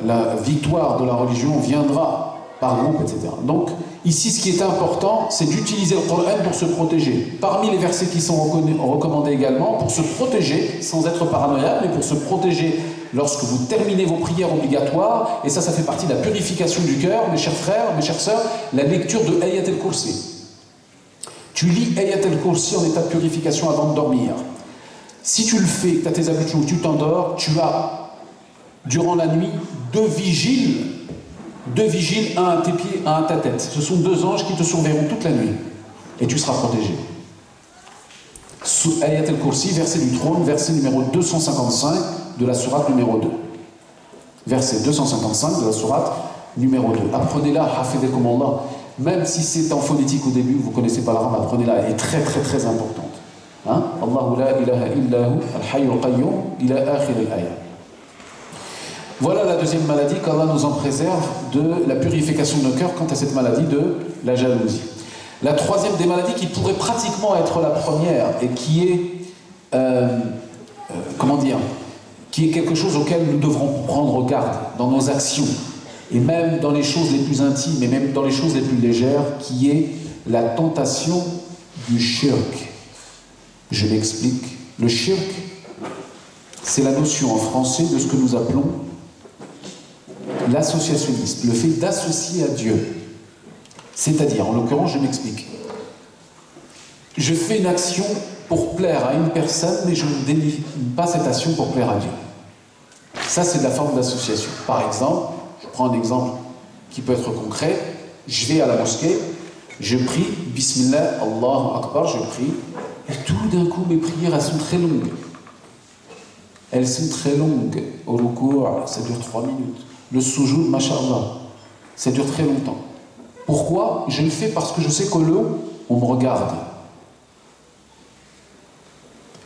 la victoire de la religion viendra par groupe, etc. Donc, ici, ce qui est important, c'est d'utiliser le Coran pour se protéger. Parmi les versets qui sont recommandés également, pour se protéger, sans être paranoïaque, mais pour se protéger lorsque vous terminez vos prières obligatoires, et ça fait partie de la purification du cœur, mes chers frères, mes chères sœurs, la lecture de Ayat al-Kursi. Tu lis Ayat al-Kursi en état de purification avant de dormir. Si tu le fais, tu as tes habitudes, tu t'endors, tu as, durant la nuit, 2 vigiles, un à tes pieds, un à ta tête. Ce sont 2 anges qui te surveilleront toute la nuit, et tu seras protégé. Ayat al-Kursi, verset du trône, verset numéro 255 de la sourate numéro 2. Verset 255 de la sourate numéro 2. Apprenez-la, hafidhakum Allah. Même si c'est en phonétique au début, vous ne connaissez pas l'arabe, apprenez-la, elle est très très très importante. Hein? Allahu la ilaha illahu al-hayyul qayyum ila akhir al-ayah. Voilà la deuxième maladie qu'Allah nous en préserve de la purification de nos cœurs quant à cette maladie de la jalousie. La troisième des maladies qui pourrait pratiquement être la première et qui est, qui est quelque chose auquel nous devrons prendre garde dans nos actions et même dans les choses les plus intimes et même dans les choses les plus légères, qui est la tentation du shirk. Je m'explique. Le shirk, c'est la notion en français de ce que nous appelons l'associationnisme, le fait d'associer à Dieu. C'est-à-dire, en l'occurrence, je m'explique. Je fais une action pour plaire à une personne, mais je ne dénie pas cette action pour plaire à Dieu. Ça, c'est de la forme d'association. Par exemple, je prends un exemple qui peut être concret. Je vais à la mosquée, je prie, Bismillah, Allahu Akbar, je prie, et tout d'un coup, mes prières, elles sont très longues. Elles sont très longues. Au ruku', ça dure 3 minutes. Le sujoud, mashallah, ça dure très longtemps. Pourquoi? Je le fais parce que je sais que là, on me regarde.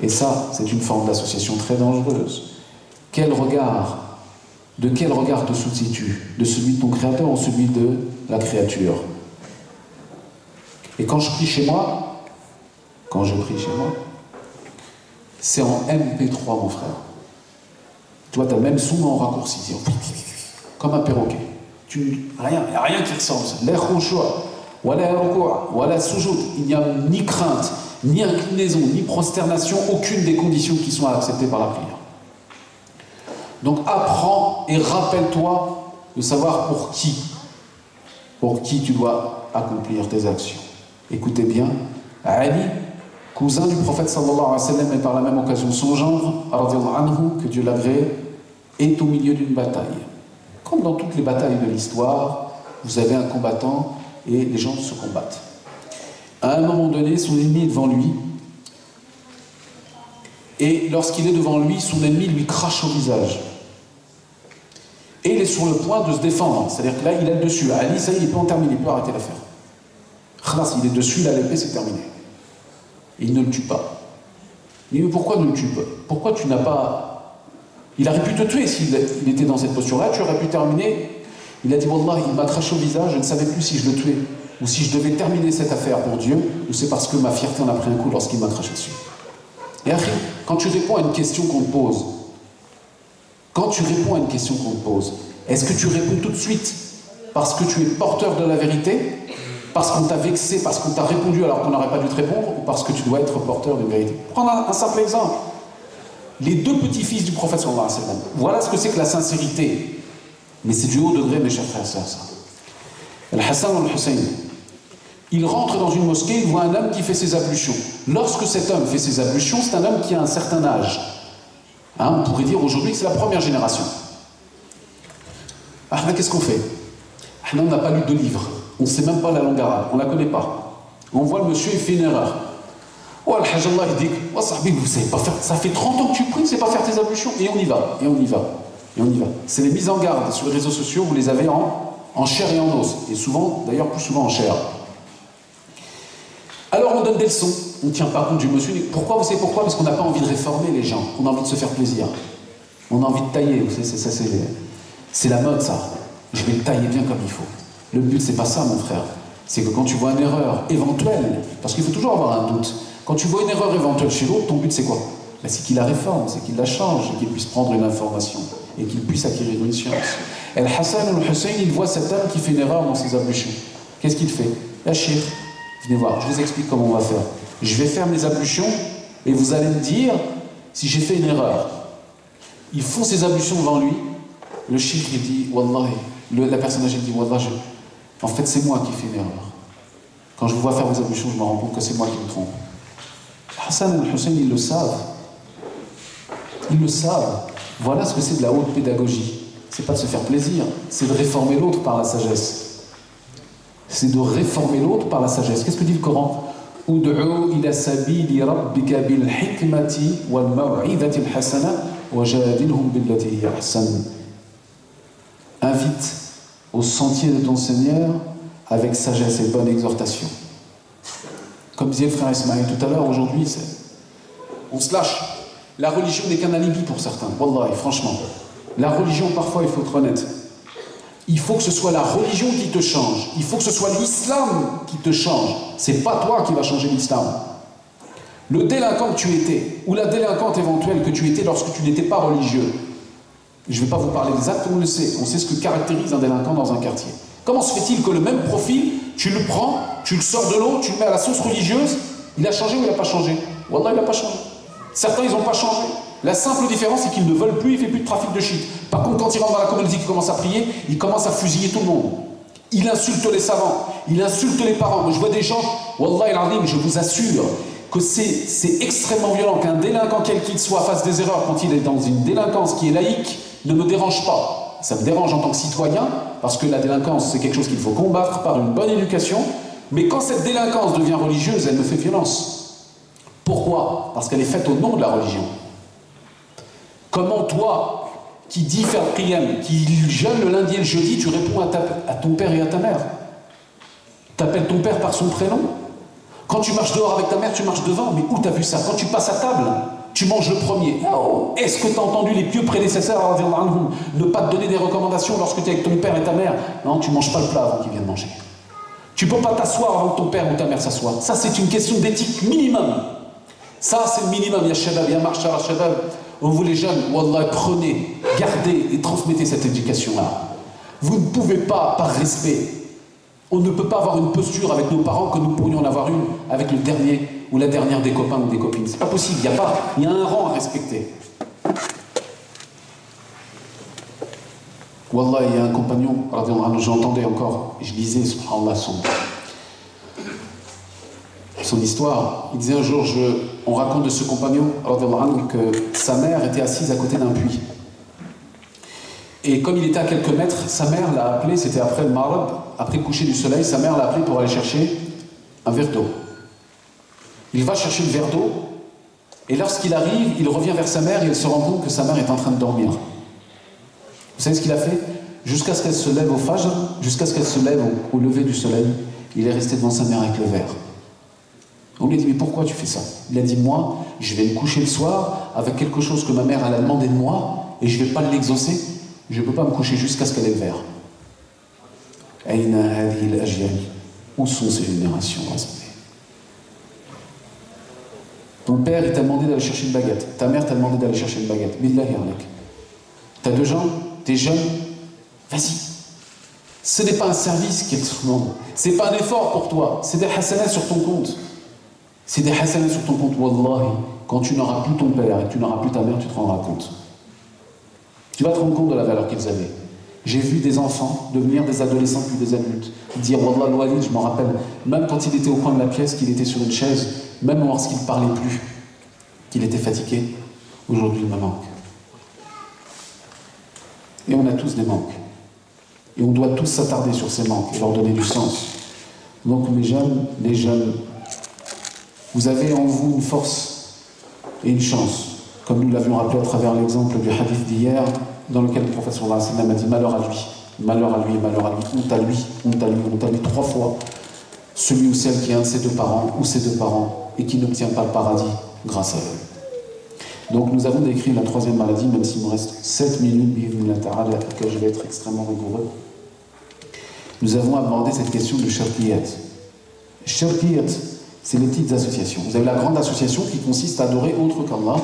Et ça, c'est une forme d'association très dangereuse. Quel regard? De quel regard te soucies-tu? De celui de ton créateur ou celui de la créature? Et quand je prie chez moi, c'est en MP3, mon frère. Tu vois, tu as le même son en raccourci, comme un perroquet. Il n'y a rien qui ressemble. La khushu', wala ruku', wala sujoud. Il n'y a ni crainte, ni inclinaison, ni prosternation, aucune des conditions qui sont acceptées par la prière. Donc apprends et rappelle-toi de savoir pour qui tu dois accomplir tes actions. Écoutez bien, Ali, cousin du prophète sallallahu alayhi wa sallam, et par la même occasion son gendre, radiyallahu anhu, que Dieu l'agrée, est au milieu d'une bataille. Comme dans toutes les batailles de l'histoire, vous avez un combattant et les gens se combattent. À un moment donné, son ennemi est devant lui, et lorsqu'il est devant lui, son ennemi lui crache au visage. Et il est sur le point de se défendre, c'est-à-dire que là, il est dessus. Ali, ça y est, il peut en terminer, il peut arrêter l'affaire. Khalas, il est dessus, il a l'épée, c'est terminé. Et il ne le tue pas. Mais pourquoi ne le tue pas? Pourquoi tu n'as pas... Il aurait pu te tuer s'il était dans cette posture-là, tu aurais pu terminer. Il a dit, Wallah, il m'a craché au visage, je ne savais plus si je le tuais, ou si je devais terminer cette affaire pour Dieu, ou c'est parce que ma fierté en a pris un coup lorsqu'il m'a craché dessus. Et après, quand tu réponds à une question qu'on te pose, est-ce que tu réponds tout de suite parce que tu es porteur de la vérité, parce qu'on t'a vexé, parce qu'on t'a répondu alors qu'on n'aurait pas dû te répondre, ou parce que tu dois être porteur de vérité? Prends un simple exemple. Les deux petits-fils du prophète sallallahu alayhi wa sallam. Voilà ce que c'est que la sincérité. Mais c'est du haut degré, mes chers frères et sœurs, ça. Al-Hassan ou Al-Hussein, il rentre dans une mosquée, il voit un homme qui fait ses ablutions. Lorsque cet homme fait ses ablutions, c'est un homme qui a un certain âge. On pourrait dire aujourd'hui que c'est la première génération. Mais qu'est-ce qu'on fait? On n'a pas lu de livre. On ne sait même pas la langue arabe. On ne la connaît pas. On voit le monsieur, il fait une erreur. Oh, Al-Hajj Allah, il dit, oh, sahbi, vous ne savez pas faire. Ça fait 30 ans que tu pries, tu ne sais pas faire tes ablutions. Et on y va. C'est les mises en garde sur les réseaux sociaux, vous les avez en chair et en os. Et souvent, d'ailleurs, plus souvent en chair. Alors on donne des leçons. On ne tient pas compte du monsieur. Pourquoi? Vous savez pourquoi? Parce qu'on n'a pas envie de réformer les gens. On a envie de se faire plaisir. On a envie de tailler. Vous savez, c'est la mode, ça. Je vais le tailler bien comme il faut. Le but, c'est pas ça, mon frère. C'est que quand tu vois une erreur éventuelle, parce qu'il faut toujours avoir un doute, quand tu vois une erreur éventuelle chez l'autre, ton but, c'est quoi? C'est qu'il la réforme, c'est qu'il la change, et qu'il puisse prendre une information, et qu'il puisse acquérir une science. Et Al-Hassan ou Al-Hussein, il voit cet homme qui fait une erreur dans ses ablutions. Qu'est-ce qu'il fait? La chir, venez voir, je vous explique comment on va faire. Je vais faire mes ablutions, et vous allez me dire si j'ai fait une erreur. Ils font ses ablutions devant lui. Le cheikh, il dit, Wallahi, la personne âgée dit, Wallah, en fait, c'est moi qui fais une erreur. Quand je vous vois faire vos ablutions, je me rends compte que c'est moi qui me trompe. Hassan et Hussein, ils le savent. Ils le savent. Voilà ce que c'est de la haute pédagogie. C'est pas de se faire plaisir, c'est de réformer l'autre par la sagesse. C'est de réformer l'autre par la sagesse. Qu'est-ce que dit le Coran? Ud'u ila sabili rabbika bil hikmati wal maw'idati al hasana wajadilhum billati hiya ahsan. Invite au sentier de ton Seigneur avec sagesse et bonne exhortation. Comme disait le frère Ismaël tout à l'heure, aujourd'hui, on se lâche. La religion n'est qu'un alibi pour certains. Wallahi, franchement. La religion, parfois, il faut être honnête. Il faut que ce soit la religion qui te change. Il faut que ce soit l'islam qui te change. C'est pas toi qui va changer l'islam. Le délinquant que tu étais, ou la délinquante éventuelle que tu étais lorsque tu n'étais pas religieux, je ne vais pas vous parler des actes, on le sait. On sait ce que caractérise un délinquant dans un quartier. Comment se fait-il que le même profil, tu le prends, tu le sors de l'eau, tu le mets à la sauce religieuse, Il a changé ou il n'a pas changé? Wallah, il n'a pas changé. Certains, ils n'ont pas changé. La simple différence, c'est qu'ils ne veulent plus, il ne fait plus de trafic de shit. Par contre, quand il rentre dans la communauté, qu'il commence à prier, il commence à fusiller tout le monde. Il insulte les savants, il insulte les parents. Moi, je vois des gens, Wallah al-Azim, je vous assure que c'est extrêmement violent qu'un délinquant, quel qu'il soit, fasse des erreurs quand il est dans une délinquance qui est laïque, ne me dérange pas. Ça me dérange en tant que citoyen, parce que la délinquance, c'est quelque chose qu'il faut combattre par une bonne éducation. Mais quand cette délinquance devient religieuse, elle me fait violence. Pourquoi? Parce qu'elle est faite au nom de la religion. Comment toi, qui dis faire le qiyam, qui jeûne le lundi et le jeudi, tu réponds à ton père et à ta mère? T'appelles ton père par son prénom? Quand tu marches dehors avec ta mère, tu marches devant. Mais où t'as vu ça? Quand tu passes à table, tu manges le premier. Oh, est-ce que t'as entendu les pieux prédécesseurs ne pas te donner des recommandations lorsque tu es avec ton père et ta mère? Non, tu manges pas le plat avant qu'ils viennent manger. Tu peux pas t'asseoir avant que ton père ou ta mère s'assoie. Ça, c'est une question d'éthique minimum. Ça, c'est le minimum. Ya shabab, ya marshal shabab. Vous les jeunes, wallah, prenez, gardez et transmettez cette éducation-là. Vous ne pouvez pas, par respect, on ne peut pas avoir une posture avec nos parents que nous pourrions en avoir une avec le dernier ou la dernière des copains ou des copines. C'est pas possible, il y a un rang à respecter. Wallah, il y a un compagnon, j'entendais encore, je lisais, subhanallah, son histoire. Il disait un jour, on raconte de ce compagnon que sa mère était assise à côté d'un puits. Et comme il était à quelques mètres, sa mère l'a appelé, c'était après le Maghrib, après le coucher du soleil, sa mère l'a appelé pour aller chercher un verre d'eau. Il va chercher le verre d'eau, et lorsqu'il arrive, il revient vers sa mère et il se rend compte que sa mère est en train de dormir. Vous savez ce qu'il a fait? Jusqu'à ce qu'elle se lève au Fajr, jusqu'à ce qu'elle se lève au lever du soleil, il est resté devant sa mère avec le verre. On lui a dit, mais pourquoi tu fais ça? Il a dit, moi, je vais me coucher le soir avec quelque chose que ma mère elle a demandé de moi, et je ne vais pas l'exaucer. Je ne peux pas me coucher jusqu'à ce qu'elle ait le verre. Où sont ces générations? Ton père il t'a demandé d'aller chercher une baguette. Ta mère t'a demandé d'aller chercher une baguette. Billahi alayk. T'as 2 jambes, t'es jeune, vas-y. Ce n'est pas un service qu'il te demande. C'est pas un effort pour toi. C'est des hasanats sur ton compte. C'est des hasanats sur ton compte. Wallahi, quand tu n'auras plus ton père et que tu n'auras plus ta mère, tu te rendras compte. Tu vas te rendre compte de la valeur qu'ils avaient. J'ai vu des enfants devenir des adolescents puis des adultes. Dire Wallah al-Walid, je m'en rappelle, même quand il était au coin de la pièce, qu'il était sur une chaise, même lorsqu'il ne parlait plus, qu'il était fatigué, aujourd'hui il me manque. Et on a tous des manques. Et on doit tous s'attarder sur ces manques et leur donner du sens. Donc les jeunes, vous avez en vous une force et une chance. Comme nous l'avions rappelé à travers l'exemple du hadith d'hier, dans lequel le prophète sallallahu alayhi wa sallam a dit malheur à lui, malheur à lui, malheur à lui, honte à lui, honte à lui, honte à lui 3 fois, celui ou celle qui est un de ses 2 parents ou ses 2 parents et qui n'obtient pas le paradis grâce à eux. Donc nous avons décrit la 3e maladie, même s'il me reste 7 minutes, à laquelle je vais être extrêmement rigoureux. Nous avons abordé cette question de shirkiyat. Shirkiyat, c'est les petites associations. Vous avez la grande association qui consiste à adorer autre qu'Allah,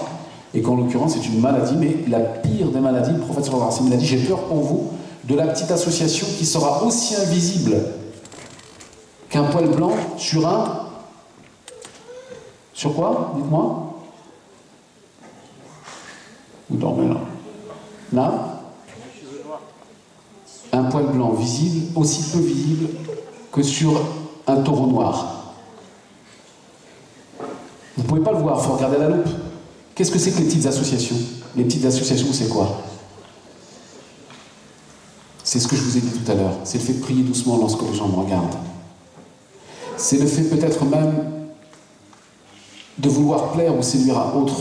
et qu'en l'occurrence c'est une maladie, mais la pire des maladies, le prophète sallallahu alayhi wa sallam a dit, j'ai peur pour vous de la petite association qui sera aussi invisible qu'un poil blanc sur un... Sur quoi? Dites-moi. Vous dormez là. Là? Un poil blanc visible, aussi peu visible que sur un taureau noir. Vous ne pouvez pas le voir, il faut regarder la loupe. Qu'est-ce que c'est que les petites associations? Les petites associations, c'est quoi? C'est ce que je vous ai dit tout à l'heure. C'est le fait de prier doucement lorsque les gens me regardent. C'est le fait peut-être même de vouloir plaire ou séduire à autre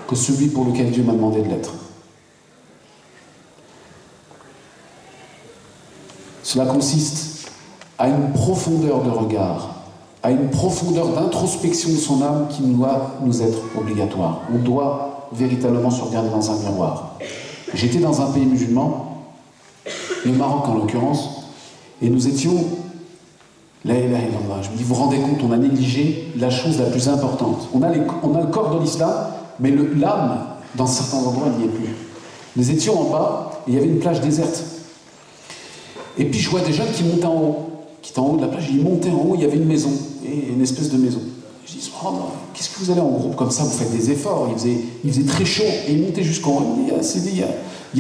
que celui pour lequel Dieu m'a demandé de l'être. Cela consiste à une profondeur de regard, à une profondeur d'introspection de son âme qui doit nous être obligatoire. On doit véritablement se regarder dans un miroir. J'étais dans un pays musulman, le Maroc en l'occurrence, et nous étions, la ilaha illallah, je me dis, vous vous rendez compte, on a négligé la chose la plus importante. On a le corps de l'islam, mais l'âme, dans certains endroits, n'y est plus. Nous étions en bas, et il y avait une plage déserte. Et puis je vois des jeunes qui montaient en haut, qui étaient en haut de la plage, ils montaient en haut, il y avait une maison, et une espèce de maison. Je dis, subhanallah, qu'est-ce que vous allez en groupe comme ça, vous faites des efforts, il faisait très chaud, et il montait jusqu'en haut. Il y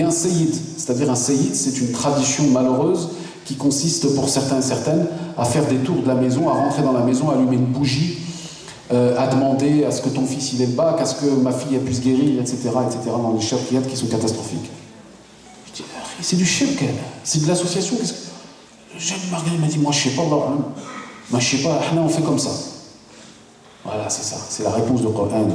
a un sayyid, c'est-à-dire un sayyid, c'est une tradition malheureuse qui consiste pour certains et certaines à faire des tours de la maison, à rentrer dans la maison, à allumer une bougie, à demander à ce que ton fils il ait le bac, à ce que ma fille puisse guérir, etc., dans des shirkiyat qui sont catastrophiques. Je dis, c'est du shirk, c'est de l'association. Le jeune Marguerite m'a dit, moi je sais pas, moi je sais pas, là on fait comme ça. Voilà, c'est ça, c'est la réponse du Coran.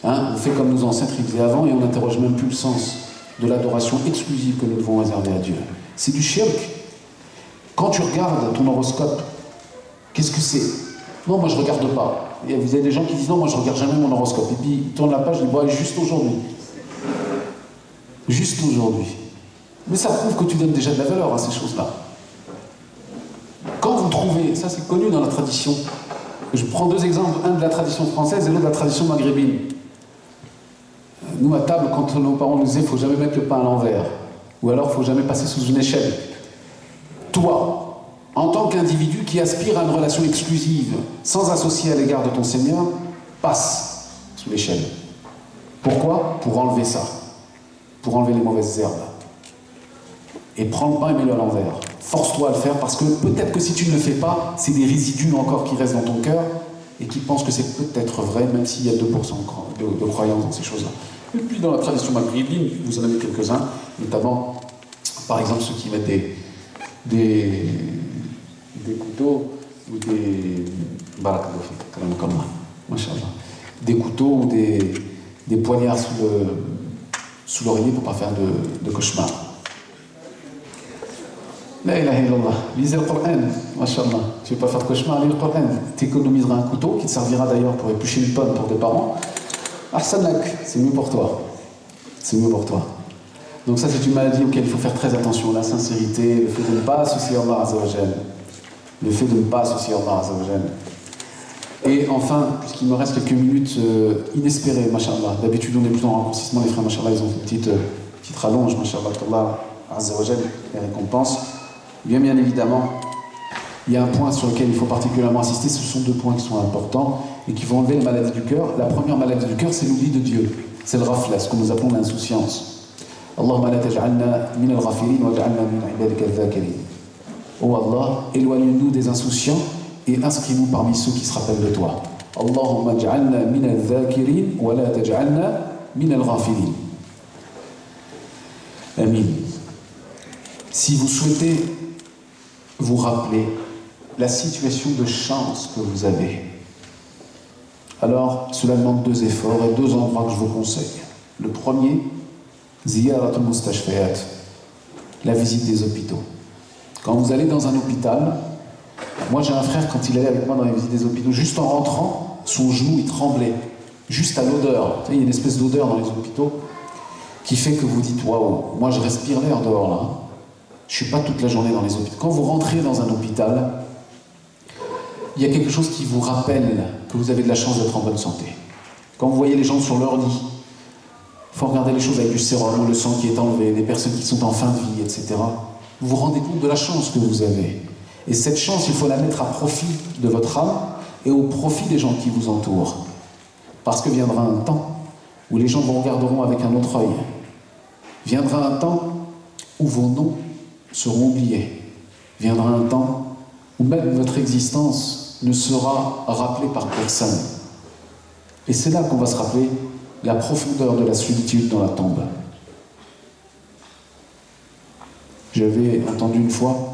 On fait comme nos ancêtres ils faisaient avant et on n'interroge même plus le sens de l'adoration exclusive que nous devons réserver à Dieu. C'est du shirk. Quand tu regardes ton horoscope, qu'est-ce que c'est? Non, moi je regarde pas. Et vous avez des gens qui disent non, moi je regarde jamais mon horoscope. Et puis ils tournent la page, ils disent bon, allez, juste aujourd'hui. Juste aujourd'hui. Mais ça prouve que tu donnes déjà de la valeur à ces choses-là. Quand vous trouvez, ça c'est connu dans la tradition, je prends deux exemples, un de la tradition française et l'autre de la tradition maghrébine. Nous à table, quand nos parents nous disaient il ne faut jamais mettre le pain à l'envers, ou alors il ne faut jamais passer sous une échelle. Toi, en tant qu'individu qui aspire à une relation exclusive, sans associer à l'égard de ton Seigneur, passe sous l'échelle. Pourquoi? Pour enlever ça, pour enlever les mauvaises herbes. Et prends le pain et mets-le à l'envers. Force-toi à le faire parce que peut-être que si tu ne le fais pas, c'est des résidus encore qui restent dans ton cœur et qui pensent que c'est peut-être vrai, même s'il y a 2% de croyance dans ces choses-là. Et puis dans la tradition maghrébine, vous en avez quelques-uns, notamment, par exemple, ceux qui mettent des couteaux ou des couteaux ou des poignards sous l'oreiller pour ne pas faire de cauchemar. La ilaha illallah. Lisez le Coran, mashallah. Tu ne veux pas faire de cauchemar, lis le Coran. Tu économiseras un couteau qui te servira d'ailleurs pour éplucher une pomme pour tes parents. Ahsanak, c'est mieux pour toi. C'est mieux pour toi. Donc ça, c'est une maladie auquel il faut faire très attention. La sincérité, le fait de ne pas associer Allah Azza wa Jal. Le fait de ne pas associer Allah Azza wa Jal. Et enfin, puisqu'il me reste quelques minutes inespérées, mashallah. D'habitude, on est plutôt en raccourcissement. Les frères, mashallah, ils ont fait une petite rallonge, mashallah, qu'Allah Azza wa Jal les récompense. Bien évidemment, il y a un point sur lequel il faut particulièrement insister, ce sont deux points qui sont importants et qui vont enlever les maladies du cœur. La première maladie du cœur, c'est l'oubli de Dieu. C'est le ghafla, ce que nous appelons l'insouciance. Allahumma la taj'alna min al-ghafirin wa ja'alna min ibadika al-dhakirin. Oh Allah, éloigne-nous des insouciants et inscris-nous parmi ceux qui se rappellent de toi. Allahumma ja'alna min al-dhakirin wa la taj'alna min al-ghafirin. Amin. Si vous souhaitez vous rappeler la situation de chance que vous avez, alors cela demande deux efforts et deux endroits que je vous conseille. Le premier, ziyaratul mustashfayat, la visite des hôpitaux. Quand vous allez dans un hôpital, moi j'ai un frère, quand il allait avec moi dans les visites des hôpitaux, juste en rentrant, son genou il tremblait, juste à l'odeur. Vous savez, il y a une espèce d'odeur dans les hôpitaux qui fait que vous dites waouh, moi je respire l'air dehors là. Je ne suis pas toute la journée dans les hôpitaux. Quand vous rentrez dans un hôpital, il y a quelque chose qui vous rappelle que vous avez de la chance d'être en bonne santé. Quand vous voyez les gens sur leur lit, il faut regarder les choses avec du sérum, le sang qui est enlevé, des personnes qui sont en fin de vie, etc. Vous vous rendez compte de la chance que vous avez. Et cette chance, il faut la mettre à profit de votre âme et au profit des gens qui vous entourent. Parce que viendra un temps où les gens vous regarderont avec un autre œil. Viendra un temps où vos noms seront oubliés. Viendra un temps où même votre existence ne sera rappelée par personne. Et c'est là qu'on va se rappeler la profondeur de la solitude dans la tombe. J'avais entendu une fois,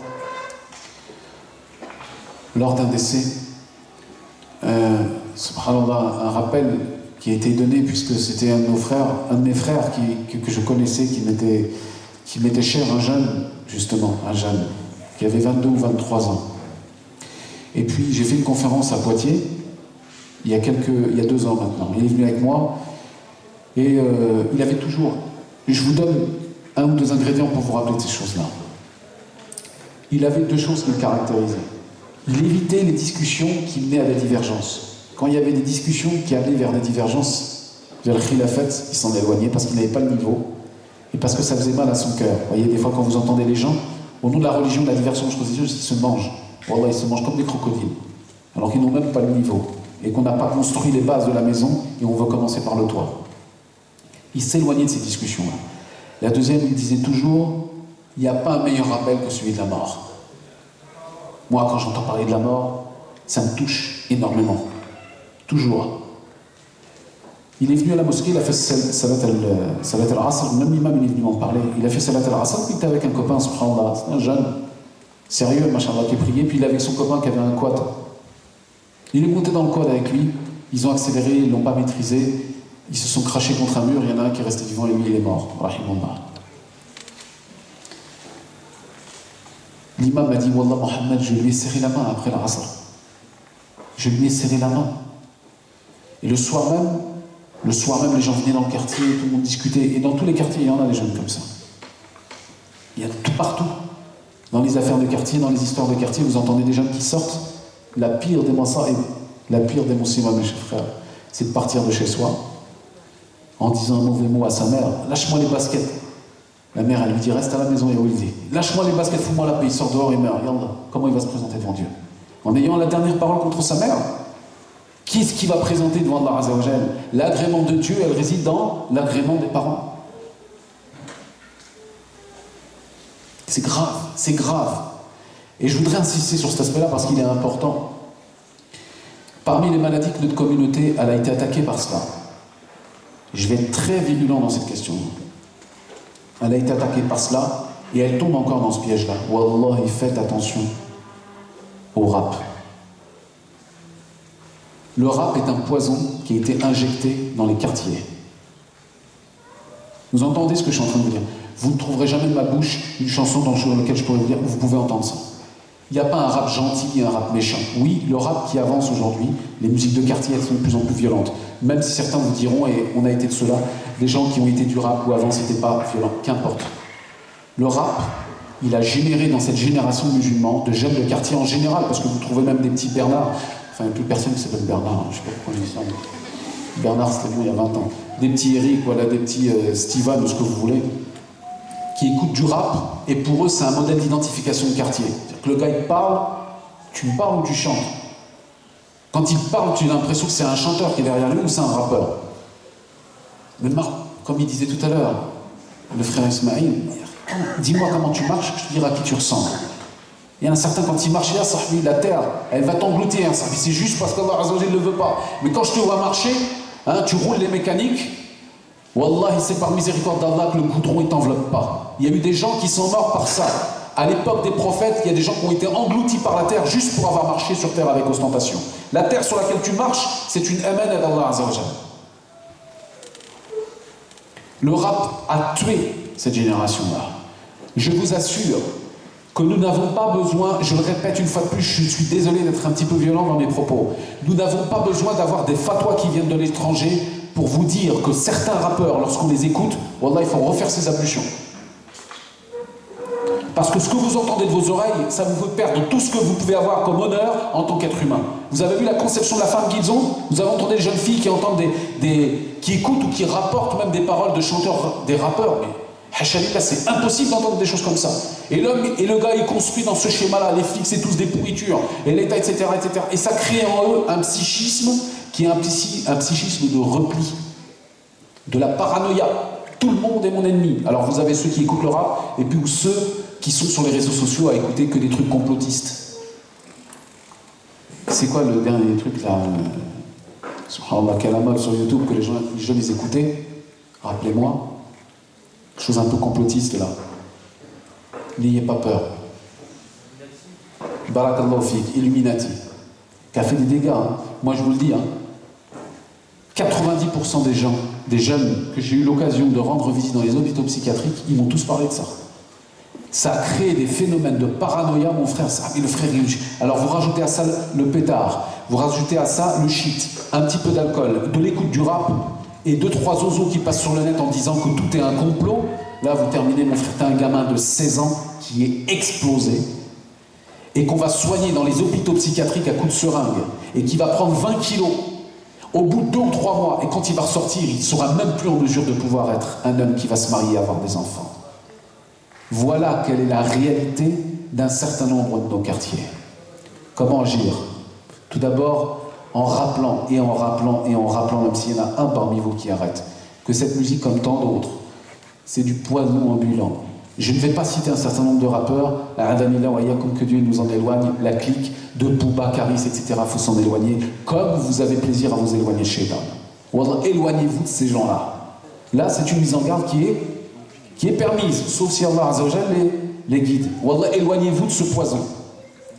lors d'un décès, subhanallah, un rappel qui a été donné, puisque c'était un de mes frères que je connaissais, qui m'était cher, un jeune, justement, un jeune, qui avait 22 ou 23 ans. Et puis j'ai fait une conférence à Poitiers, il y a 2 ans maintenant. Il est venu avec moi, et il avait toujours... Je vous donne 1 ou 2 ingrédients pour vous rappeler de ces choses-là. Il avait 2 choses qui le caractérisaient. Il évitait les discussions qui menaient à des divergences. Quand il y avait des discussions qui allaient vers des divergences, vers le khilafat, il s'en éloignait parce qu'il n'avait pas le niveau et parce que ça faisait mal à son cœur. Vous voyez, des fois quand vous entendez les gens, au nom de la religion, de la diversion, je ils se mangent. Wallah, ils se mangent comme des crocodiles, alors qu'ils n'ont même pas le niveau, et qu'on n'a pas construit les bases de la maison, et on veut commencer par le toit. Il s'éloignait de ces discussions-là. La deuxième, il disait toujours, il n'y a pas un meilleur rappel que celui de la mort. Moi, quand j'entends parler de la mort, ça me touche énormément. Toujours. Il est venu à la mosquée, il a fait Salat al-Asr, même l'imam il est venu m'en parler. Il a fait Salat al-Asr, puis il était avec un copain, subhanallah, c'est un jeune, sérieux, machallah, qui priait, puis il est avec son copain qui avait un quad. Il est monté dans le quad avec lui, ils ont accéléré, ils ne l'ont pas maîtrisé, ils se sont crachés contre un mur, il y en a un qui est resté vivant et lui il est mort. Rahimullah. L'imam m'a dit, Wallah Mohammed, je lui ai serré la main après l'Asr. Je lui ai serré la main. Et le soir même, les gens venaient dans le quartier, tout le monde discutait. Et dans tous les quartiers, il y en a des jeunes comme ça. Il y a tout partout. Dans les affaires de quartier, dans les histoires de quartier, vous entendez des jeunes qui sortent. La pire des masaïb, la pire des musulmans, mes chers frères, c'est de partir de chez soi en disant un mauvais mot à sa mère. Lâche-moi les baskets. La mère, elle lui dit, reste à la maison, et il dit, lâche-moi les baskets, fous-moi la paix, il sort dehors et meurt. Yallah, comment il va se présenter devant Dieu? En ayant la dernière parole contre sa mère. Qui est-ce qui va présenter devant Allah Azza wa Jal? L'agrément de Dieu, elle réside dans l'agrément des parents. C'est grave, c'est grave. Et je voudrais insister sur cet aspect-là parce qu'il est important. Parmi les maladies que notre communauté, elle a été attaquée par cela. Je vais être très virulent dans cette question. Elle a été attaquée par cela et elle tombe encore dans ce piège-là. Wallahi, faites attention au rap. Le rap est un poison qui a été injecté dans les quartiers. Vous entendez ce que je suis en train de vous dire? Vous ne trouverez jamais de ma bouche une chanson dans laquelle je pourrais vous dire, vous pouvez entendre ça. Il n'y a pas un rap gentil et un rap méchant. Oui, le rap qui avance aujourd'hui, les musiques de quartier, elles sont de plus en plus violentes. Même si certains vous diront, et on a été de cela, des gens qui ont été du rap ou avant c'était pas violent, qu'importe. Le rap, il a généré dans cette génération de musulmans, de jeunes de quartier en général, parce que vous trouvez même des petits Bernard, enfin il n'y a plus personne qui s'appelle Bernard, je ne sais pas pourquoi je dis ça, mais Bernard c'était bon il y a 20 ans. Des petits Eric, voilà, des petits Steven, ou ce que vous voulez, qui écoutent du rap, et pour eux c'est un modèle d'identification de quartier. C'est-à-dire que le gars il parle, tu parles ou tu chantes. Quand il parle, tu as l'impression que c'est un chanteur qui est derrière lui ou c'est un rappeur. Mais comme il disait tout à l'heure, le frère Ismaïl, dis-moi comment tu marches, je te dirai à qui tu ressembles. Il y en a certains, quand ils marchent là, la terre, elle va t'engloutir. C'est juste parce qu'Allah Azza wa Jalla ne le veut pas. Mais quand je te vois marcher, hein, tu roules les mécaniques, Wallahi, c'est par miséricorde d'Allah que le goudron ne t'enveloppe pas. Il y a eu des gens qui sont morts par ça. À l'époque des prophètes, il y a des gens qui ont été engloutis par la terre juste pour avoir marché sur terre avec ostentation. La terre sur laquelle tu marches, c'est une amana d'Allah Azza wa Jalla. Le rap a tué cette génération-là. Je vous assure que nous n'avons pas besoin, je le répète une fois de plus, je suis désolé d'être un petit peu violent dans mes propos, nous n'avons pas besoin d'avoir des fatwas qui viennent de l'étranger pour vous dire que certains rappeurs, lorsqu'on les écoute, wallah, il faut refaire ses ablutions. Parce que ce que vous entendez de vos oreilles, ça vous fait perdre tout ce que vous pouvez avoir comme honneur en tant qu'être humain. Vous avez vu la conception de la femme qu'ils ont? Vous avez entendu des jeunes filles qui entendent qui écoutent ou qui rapportent même des paroles de chanteurs, des rappeurs. Mais hachalillah, c'est impossible d'entendre des choses comme ça. Et l'homme et le gars, ils construisent dans ce schéma-là. Les flics, c'est tous des pourritures. Et l'État, etc., etc. Et ça crée en eux un psychisme qui est un psychisme de repli, de la paranoïa. Tout le monde est mon ennemi. Alors vous avez ceux qui écoutent le rap, et puis ceux qui sont sur les réseaux sociaux à écouter que des trucs complotistes. C'est quoi le dernier truc là Subhanallah, quelle mode sur YouTube que les jeunes les écoutaient? Rappelez-moi. Chose un peu complotiste là. N'ayez pas peur. Barakallahu fik, Illuminati. Qui a fait des dégâts. Hein. Moi je vous le dis. Hein. 90% des jeunes que j'ai eu l'occasion de rendre visite dans les hôpitaux psychiatriques, ils m'ont tous parlé de ça. Ça a créé des phénomènes de paranoïa, mon frère, ça a mis le frère. Alors vous rajoutez à ça le pétard, vous rajoutez à ça le shit, un petit peu d'alcool, de l'écoute du rap, et 2-3 oiseaux qui passent sur le net en disant que tout est un complot. Là vous terminez, mon frère, t'as un gamin de 16 ans qui est explosé, et qu'on va soigner dans les hôpitaux psychiatriques à coups de seringue, et qui va prendre 20 kilos au bout de 2 ou 3 mois, et quand il va ressortir, il ne sera même plus en mesure de pouvoir être un homme qui va se marier et avoir des enfants. Voilà quelle est la réalité d'un certain nombre de nos quartiers. Comment agir? Tout d'abord, en rappelant, et en rappelant, et en rappelant, même s'il y en a un parmi vous qui arrête, que cette musique, comme tant d'autres, c'est du poison ambulant. Je ne vais pas citer un certain nombre de rappeurs, la Adamila Waya, comme que Dieu nous en éloigne, la clique de Booba, Karis, etc. Il faut s'en éloigner, comme vous avez plaisir à vous éloigner chez Shaitan. Wallah, éloignez-vous de ces gens-là. Là, c'est une mise en garde qui est permise, sauf si Allah Azza wa Jalla les guide. Wallah, éloignez-vous de ce poison.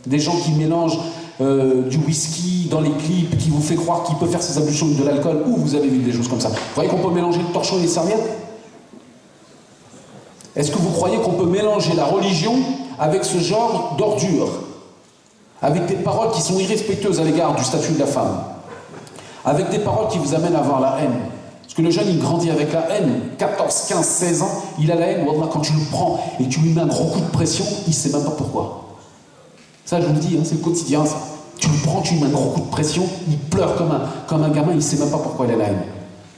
Des gens qui mélangent du whisky dans les clips, qui vous fait croire qu'il peut faire ses ablutions de l'alcool, ou vous avez vu des choses comme ça. Vous croyez qu'on peut mélanger le torchon et les serviettes? Est-ce que vous croyez qu'on peut mélanger la religion avec ce genre d'ordure, avec des paroles qui sont irrespectueuses à l'égard du statut de la femme, avec des paroles qui vous amènent à avoir la haine? Parce que le jeune, il grandit avec la haine, 14, 15, 16 ans, il a la haine, Wallah, quand tu le prends et tu lui mets un gros coup de pression, il ne sait même pas pourquoi. Ça, je vous le dis, hein, c'est le quotidien, ça. Tu le prends, tu lui mets un gros coup de pression, il pleure comme un gamin, il ne sait même pas pourquoi il a la haine.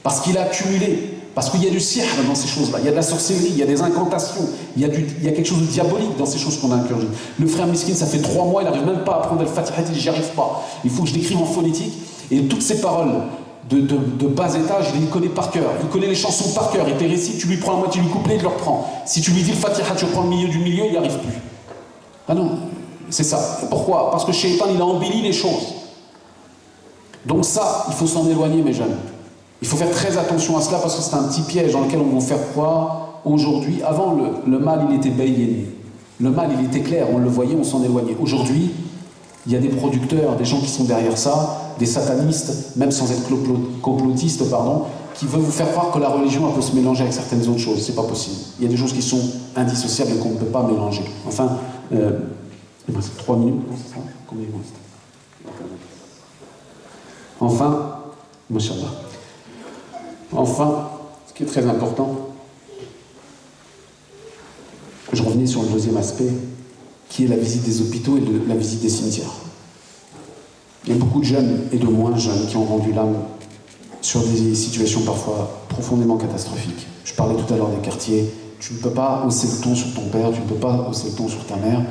Parce qu'il a accumulé. Parce qu'il y a du sihr dans ces choses-là, il y a de la sorcellerie, il y a des incantations, il y a quelque chose de diabolique dans ces choses qu'on a incurgées. Le frère Miskin, ça fait 3 mois, il n'arrive même pas à apprendre le Fatiha, il dit j'y arrive pas. Il faut que je l'écrive en phonétique, et toutes ces paroles de bas étage, il les connaît par cœur. Il connaît les chansons par cœur, il te récite, tu lui prends la moitié du couplet, il le reprend. Si tu lui dis le Fatiha, tu reprends le milieu du milieu, il n'y arrive plus. Ah non, c'est ça. Et pourquoi? Parce que Shaitan, il a embelli les choses. Donc ça, il faut s'en éloigner, mes jeunes. Il faut faire très attention à cela parce que c'est un petit piège dans lequel on va faire croire aujourd'hui. Avant, le mal, il était bayéné. Le mal, il était clair, on le voyait, on s'en éloignait. Aujourd'hui, il y a des producteurs, des gens qui sont derrière ça, des satanistes, même sans être complotistes, pardon, qui veulent vous faire croire que la religion elle peut se mélanger avec certaines autres choses. C'est pas possible. Il y a des choses qui sont indissociables et qu'on ne peut pas mélanger. Enfin, il me reste 3 minutes, c'est ça? Combien il me reste? Enfin, Masha'Allah. Enfin, ce qui est très important, je revenais sur le deuxième aspect, qui est la visite des hôpitaux et la visite des cimetières. Il y a beaucoup de jeunes et de moins jeunes qui ont rendu l'âme sur des situations parfois profondément catastrophiques. Je parlais tout à l'heure des quartiers. Tu ne peux pas hausser le ton sur ton père, tu ne peux pas hausser le ton sur ta mère.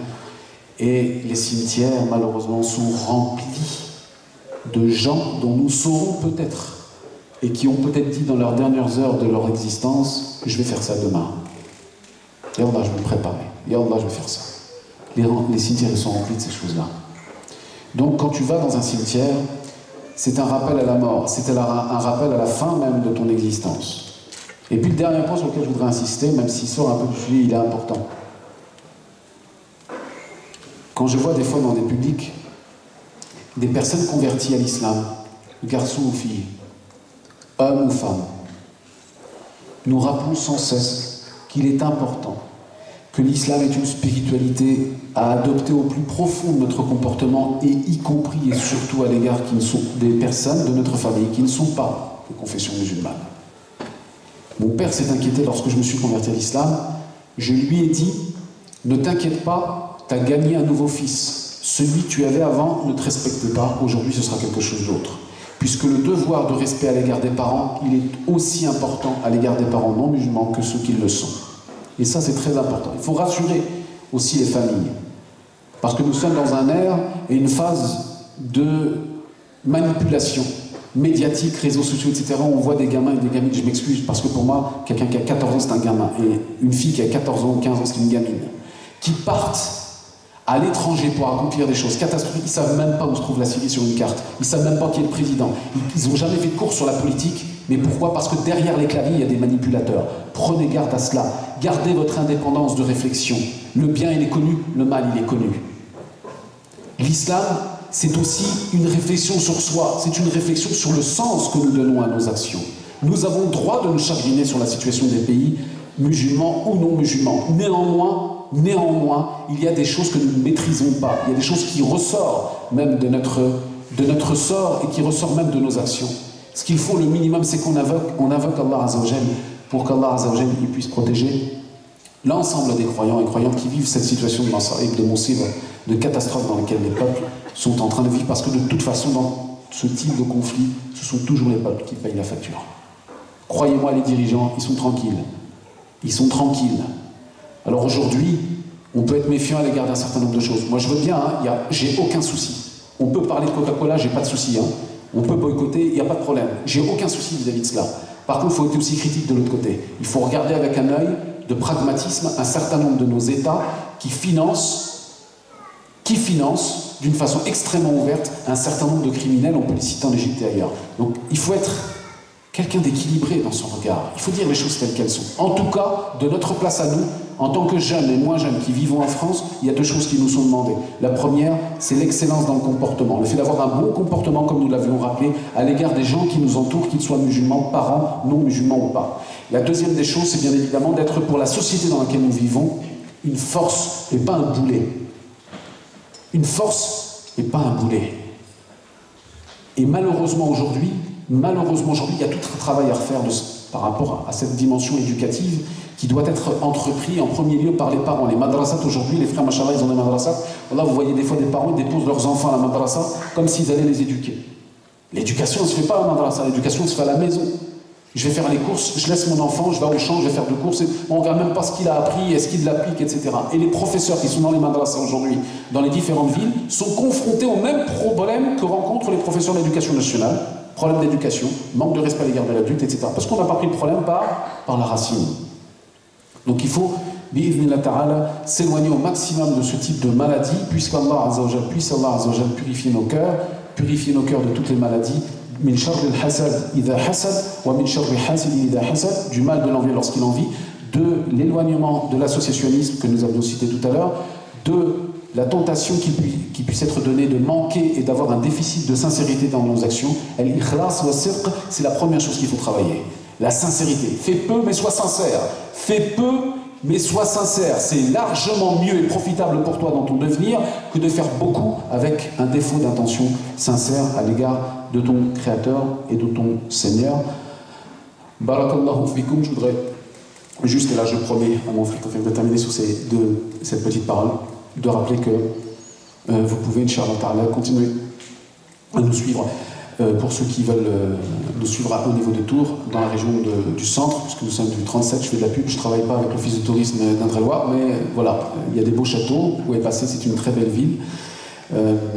Et les cimetières, malheureusement, sont remplis de gens dont nous saurons peut-être, et qui ont peut-être dit dans leurs dernières heures de leur existence, je vais faire ça demain. Et Allah, je vais me préparer. Et Allah, je vais faire ça. Les cimetières sont remplis de ces choses-là. Donc quand tu vas dans un cimetière, c'est un rappel à la mort, c'est un rappel à la fin même de ton existence. Et puis le dernier point sur lequel je voudrais insister, même s'il sort un peu du sujet, il est important. Quand je vois des fois dans des publics des personnes converties à l'islam, garçons ou filles, hommes ou femmes, nous rappelons sans cesse qu'il est important que l'islam est une spiritualité à adopter au plus profond de notre comportement, et y compris et surtout à l'égard qui ne sont des personnes de notre famille qui ne sont pas de confession musulmane. Mon père s'est inquiété lorsque je me suis converti à l'islam. Je lui ai dit, ne t'inquiète pas, tu as gagné un nouveau fils. Celui que tu avais avant ne te respecte pas, aujourd'hui ce sera quelque chose d'autre. Puisque le devoir de respect à l'égard des parents, il est aussi important à l'égard des parents non musulmans que ceux qui le sont. Et ça, c'est très important. Il faut rassurer aussi les familles. Parce que nous sommes dans un ère et une phase de manipulation médiatique, réseaux sociaux, etc. On voit des gamins et des gamines, je m'excuse, parce que pour moi, quelqu'un qui a 14 ans, c'est un gamin. Et une fille qui a 14 ans ou 15 ans, c'est une gamine. Qui partent à l'étranger pour accomplir des choses catastrophiques. Ils ne savent même pas où se trouve la Syrie sur une carte. Ils ne savent même pas qui est le président. Ils n'ont jamais fait de cours sur la politique. Mais pourquoi? Parce que derrière les claviers, il y a des manipulateurs. Prenez garde à cela. Gardez votre indépendance de réflexion. Le bien, il est connu. Le mal, il est connu. L'islam, c'est aussi une réflexion sur soi. C'est une réflexion sur le sens que nous donnons à nos actions. Nous avons le droit de nous chagriner sur la situation des pays, musulmans ou non musulmans. Néanmoins, il y a des choses que nous ne maîtrisons pas. Il y a des choses qui ressortent même de notre sort et qui ressortent même de nos actions. Ce qu'il faut, le minimum, c'est qu'on invoque Allah Azza wa Jal pour qu'Allah Azza wa Jal puisse protéger l'ensemble des croyants et croyantes qui vivent cette situation de massa'ib, de moussib, de catastrophe dans laquelle les peuples sont en train de vivre. Parce que de toute façon, dans ce type de conflit, ce sont toujours les peuples qui payent la facture. Croyez-moi, les dirigeants, ils sont tranquilles. Ils sont tranquilles. Alors aujourd'hui, On peut être méfiant à l'égard d'un certain nombre de choses. Moi, je veux bien, hein, j'ai aucun souci. On peut parler de Coca-Cola, j'ai pas de souci. Hein. On peut boycotter, il n'y a pas de problème. J'ai aucun souci vis-à-vis de cela. Par contre, il faut être aussi critique de l'autre côté. Il faut regarder avec un œil de pragmatisme un certain nombre de nos États qui financent d'une façon extrêmement ouverte un certain nombre de criminels, on peut les citer en Égypte et ailleurs. Donc il faut être quelqu'un d'équilibré dans son regard. Il faut dire les choses telles qu'elles sont. En tout cas, de notre place à nous, en tant que jeunes et moins jeunes qui vivons en France, il y a deux choses qui nous sont demandées. La première, c'est l'excellence dans le comportement. Le fait d'avoir un bon comportement, comme nous l'avions rappelé, à l'égard des gens qui nous entourent, qu'ils soient musulmans, parents, non musulmans ou pas. La deuxième des choses, c'est bien évidemment d'être pour la société dans laquelle nous vivons une force et pas un boulet. Une force et pas un boulet. Et malheureusement aujourd'hui, il y a tout un travail à refaire par rapport à cette dimension éducative qui doit être entrepris en premier lieu par les parents. Les madrasat aujourd'hui, les frères machallah, ils ont des madrasat. Là, vous voyez des fois des parents, ils déposent leurs enfants à la madrasa comme s'ils allaient les éduquer. L'éducation ne se fait pas à la madrasa, l'éducation se fait à la maison. Je vais faire les courses, je laisse mon enfant, je vais au champ, je vais faire de courses, on ne regarde même pas ce qu'il a appris, est-ce qu'il l'applique, etc. Et les professeurs qui sont dans les madrasas aujourd'hui, dans les différentes villes, sont confrontés au même problème que rencontrent les professeurs d'éducation nationale. Problème d'éducation, manque de respect à l'égard de l'adulte, etc. Parce qu'on n'a pas pris le problème par la racine. Donc il faut, bi'idhnillah ta'ala, s'éloigner au maximum de ce type de maladie, puisqu'Allah Azzawajal puisse purifier nos cœurs de toutes les maladies. Min sharri al-hasad idha hasad, wa min sharri hasidin idha hasad, du mal de l'envie lorsqu'il envie, de l'éloignement de l'associationnisme que nous avions cité tout à l'heure, de la tentation qui puisse être donnée de manquer et d'avoir un déficit de sincérité dans nos actions. Al-ikhlas wa sirq, c'est la première chose qu'il faut travailler. La sincérité. Fais peu mais sois sincère. Fais peu mais sois sincère. C'est largement mieux et profitable pour toi dans ton devenir que de faire beaucoup avec un défaut d'intention sincère à l'égard de ton Créateur et de ton Seigneur. Barakallahu fikum. Je voudrais juste, et là je promets à mon frère de terminer sur cette petite parole, de rappeler que vous pouvez, Inch'Allah Ta'ala, continuer à nous suivre pour ceux qui veulent nous suivre au niveau de Tours, dans la région du centre, puisque nous sommes du 37, je fais de la pub, je ne travaille pas avec l'office de tourisme d'Indre-et-Loire, mais voilà, il y a des beaux châteaux, vous pouvez passer, c'est une très belle ville.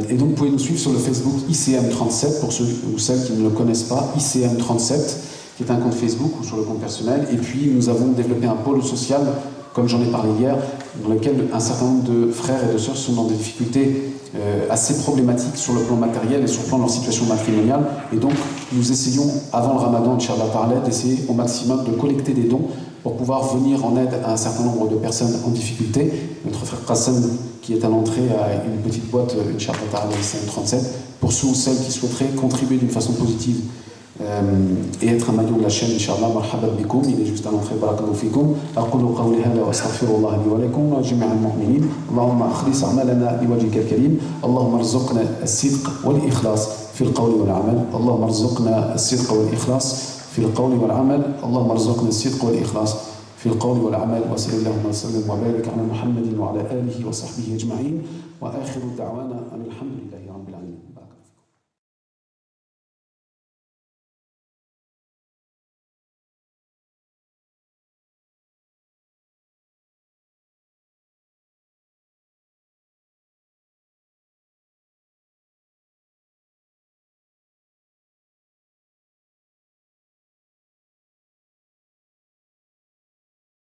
Et donc vous pouvez nous suivre sur le Facebook ICM37, pour ceux ou celles qui ne le connaissent pas, ICM37, qui est un compte Facebook ou sur le compte personnel. Et puis nous avons développé un pôle social, comme j'en ai parlé hier, dans lequel un certain nombre de frères et de sœurs sont dans des difficultés assez problématiques sur le plan matériel et sur le plan de leur situation matrimoniale. Et donc, nous essayons, avant le Ramadan, Inch'Allah Ta'ala, d'essayer au maximum de collecter des dons pour pouvoir venir en aide à un certain nombre de personnes en difficulté. Notre frère Qassem, qui est à l'entrée, a une petite boîte, Inch'Allah Ta'ala, ICM37, pour ceux ou celles qui souhaiteraient contribuer d'une façon positive et être un maillon de la chaîne, Inch'Allah, marhaban bikoum, il est juste à l'entrée, barakallahu fikoum. أقول قولي هذا وأستغفر الله لي ولكم وجميع المؤمنين. اللهم أخلص أعمالنا لوجهك الكريم. اللهم ارزقنا الصدق والإخلاص في القول والعمل. اللهم ارزقنا الصدق والإخلاص في القول والعمل. اللهم ارزقنا الصدق والإخلاص في القول والعمل. وصل اللهم وسلم وبارك على محمد وعلى آله وصحبه أجمعين. وآخر دعوانا أن الحمد لله رب العالمين.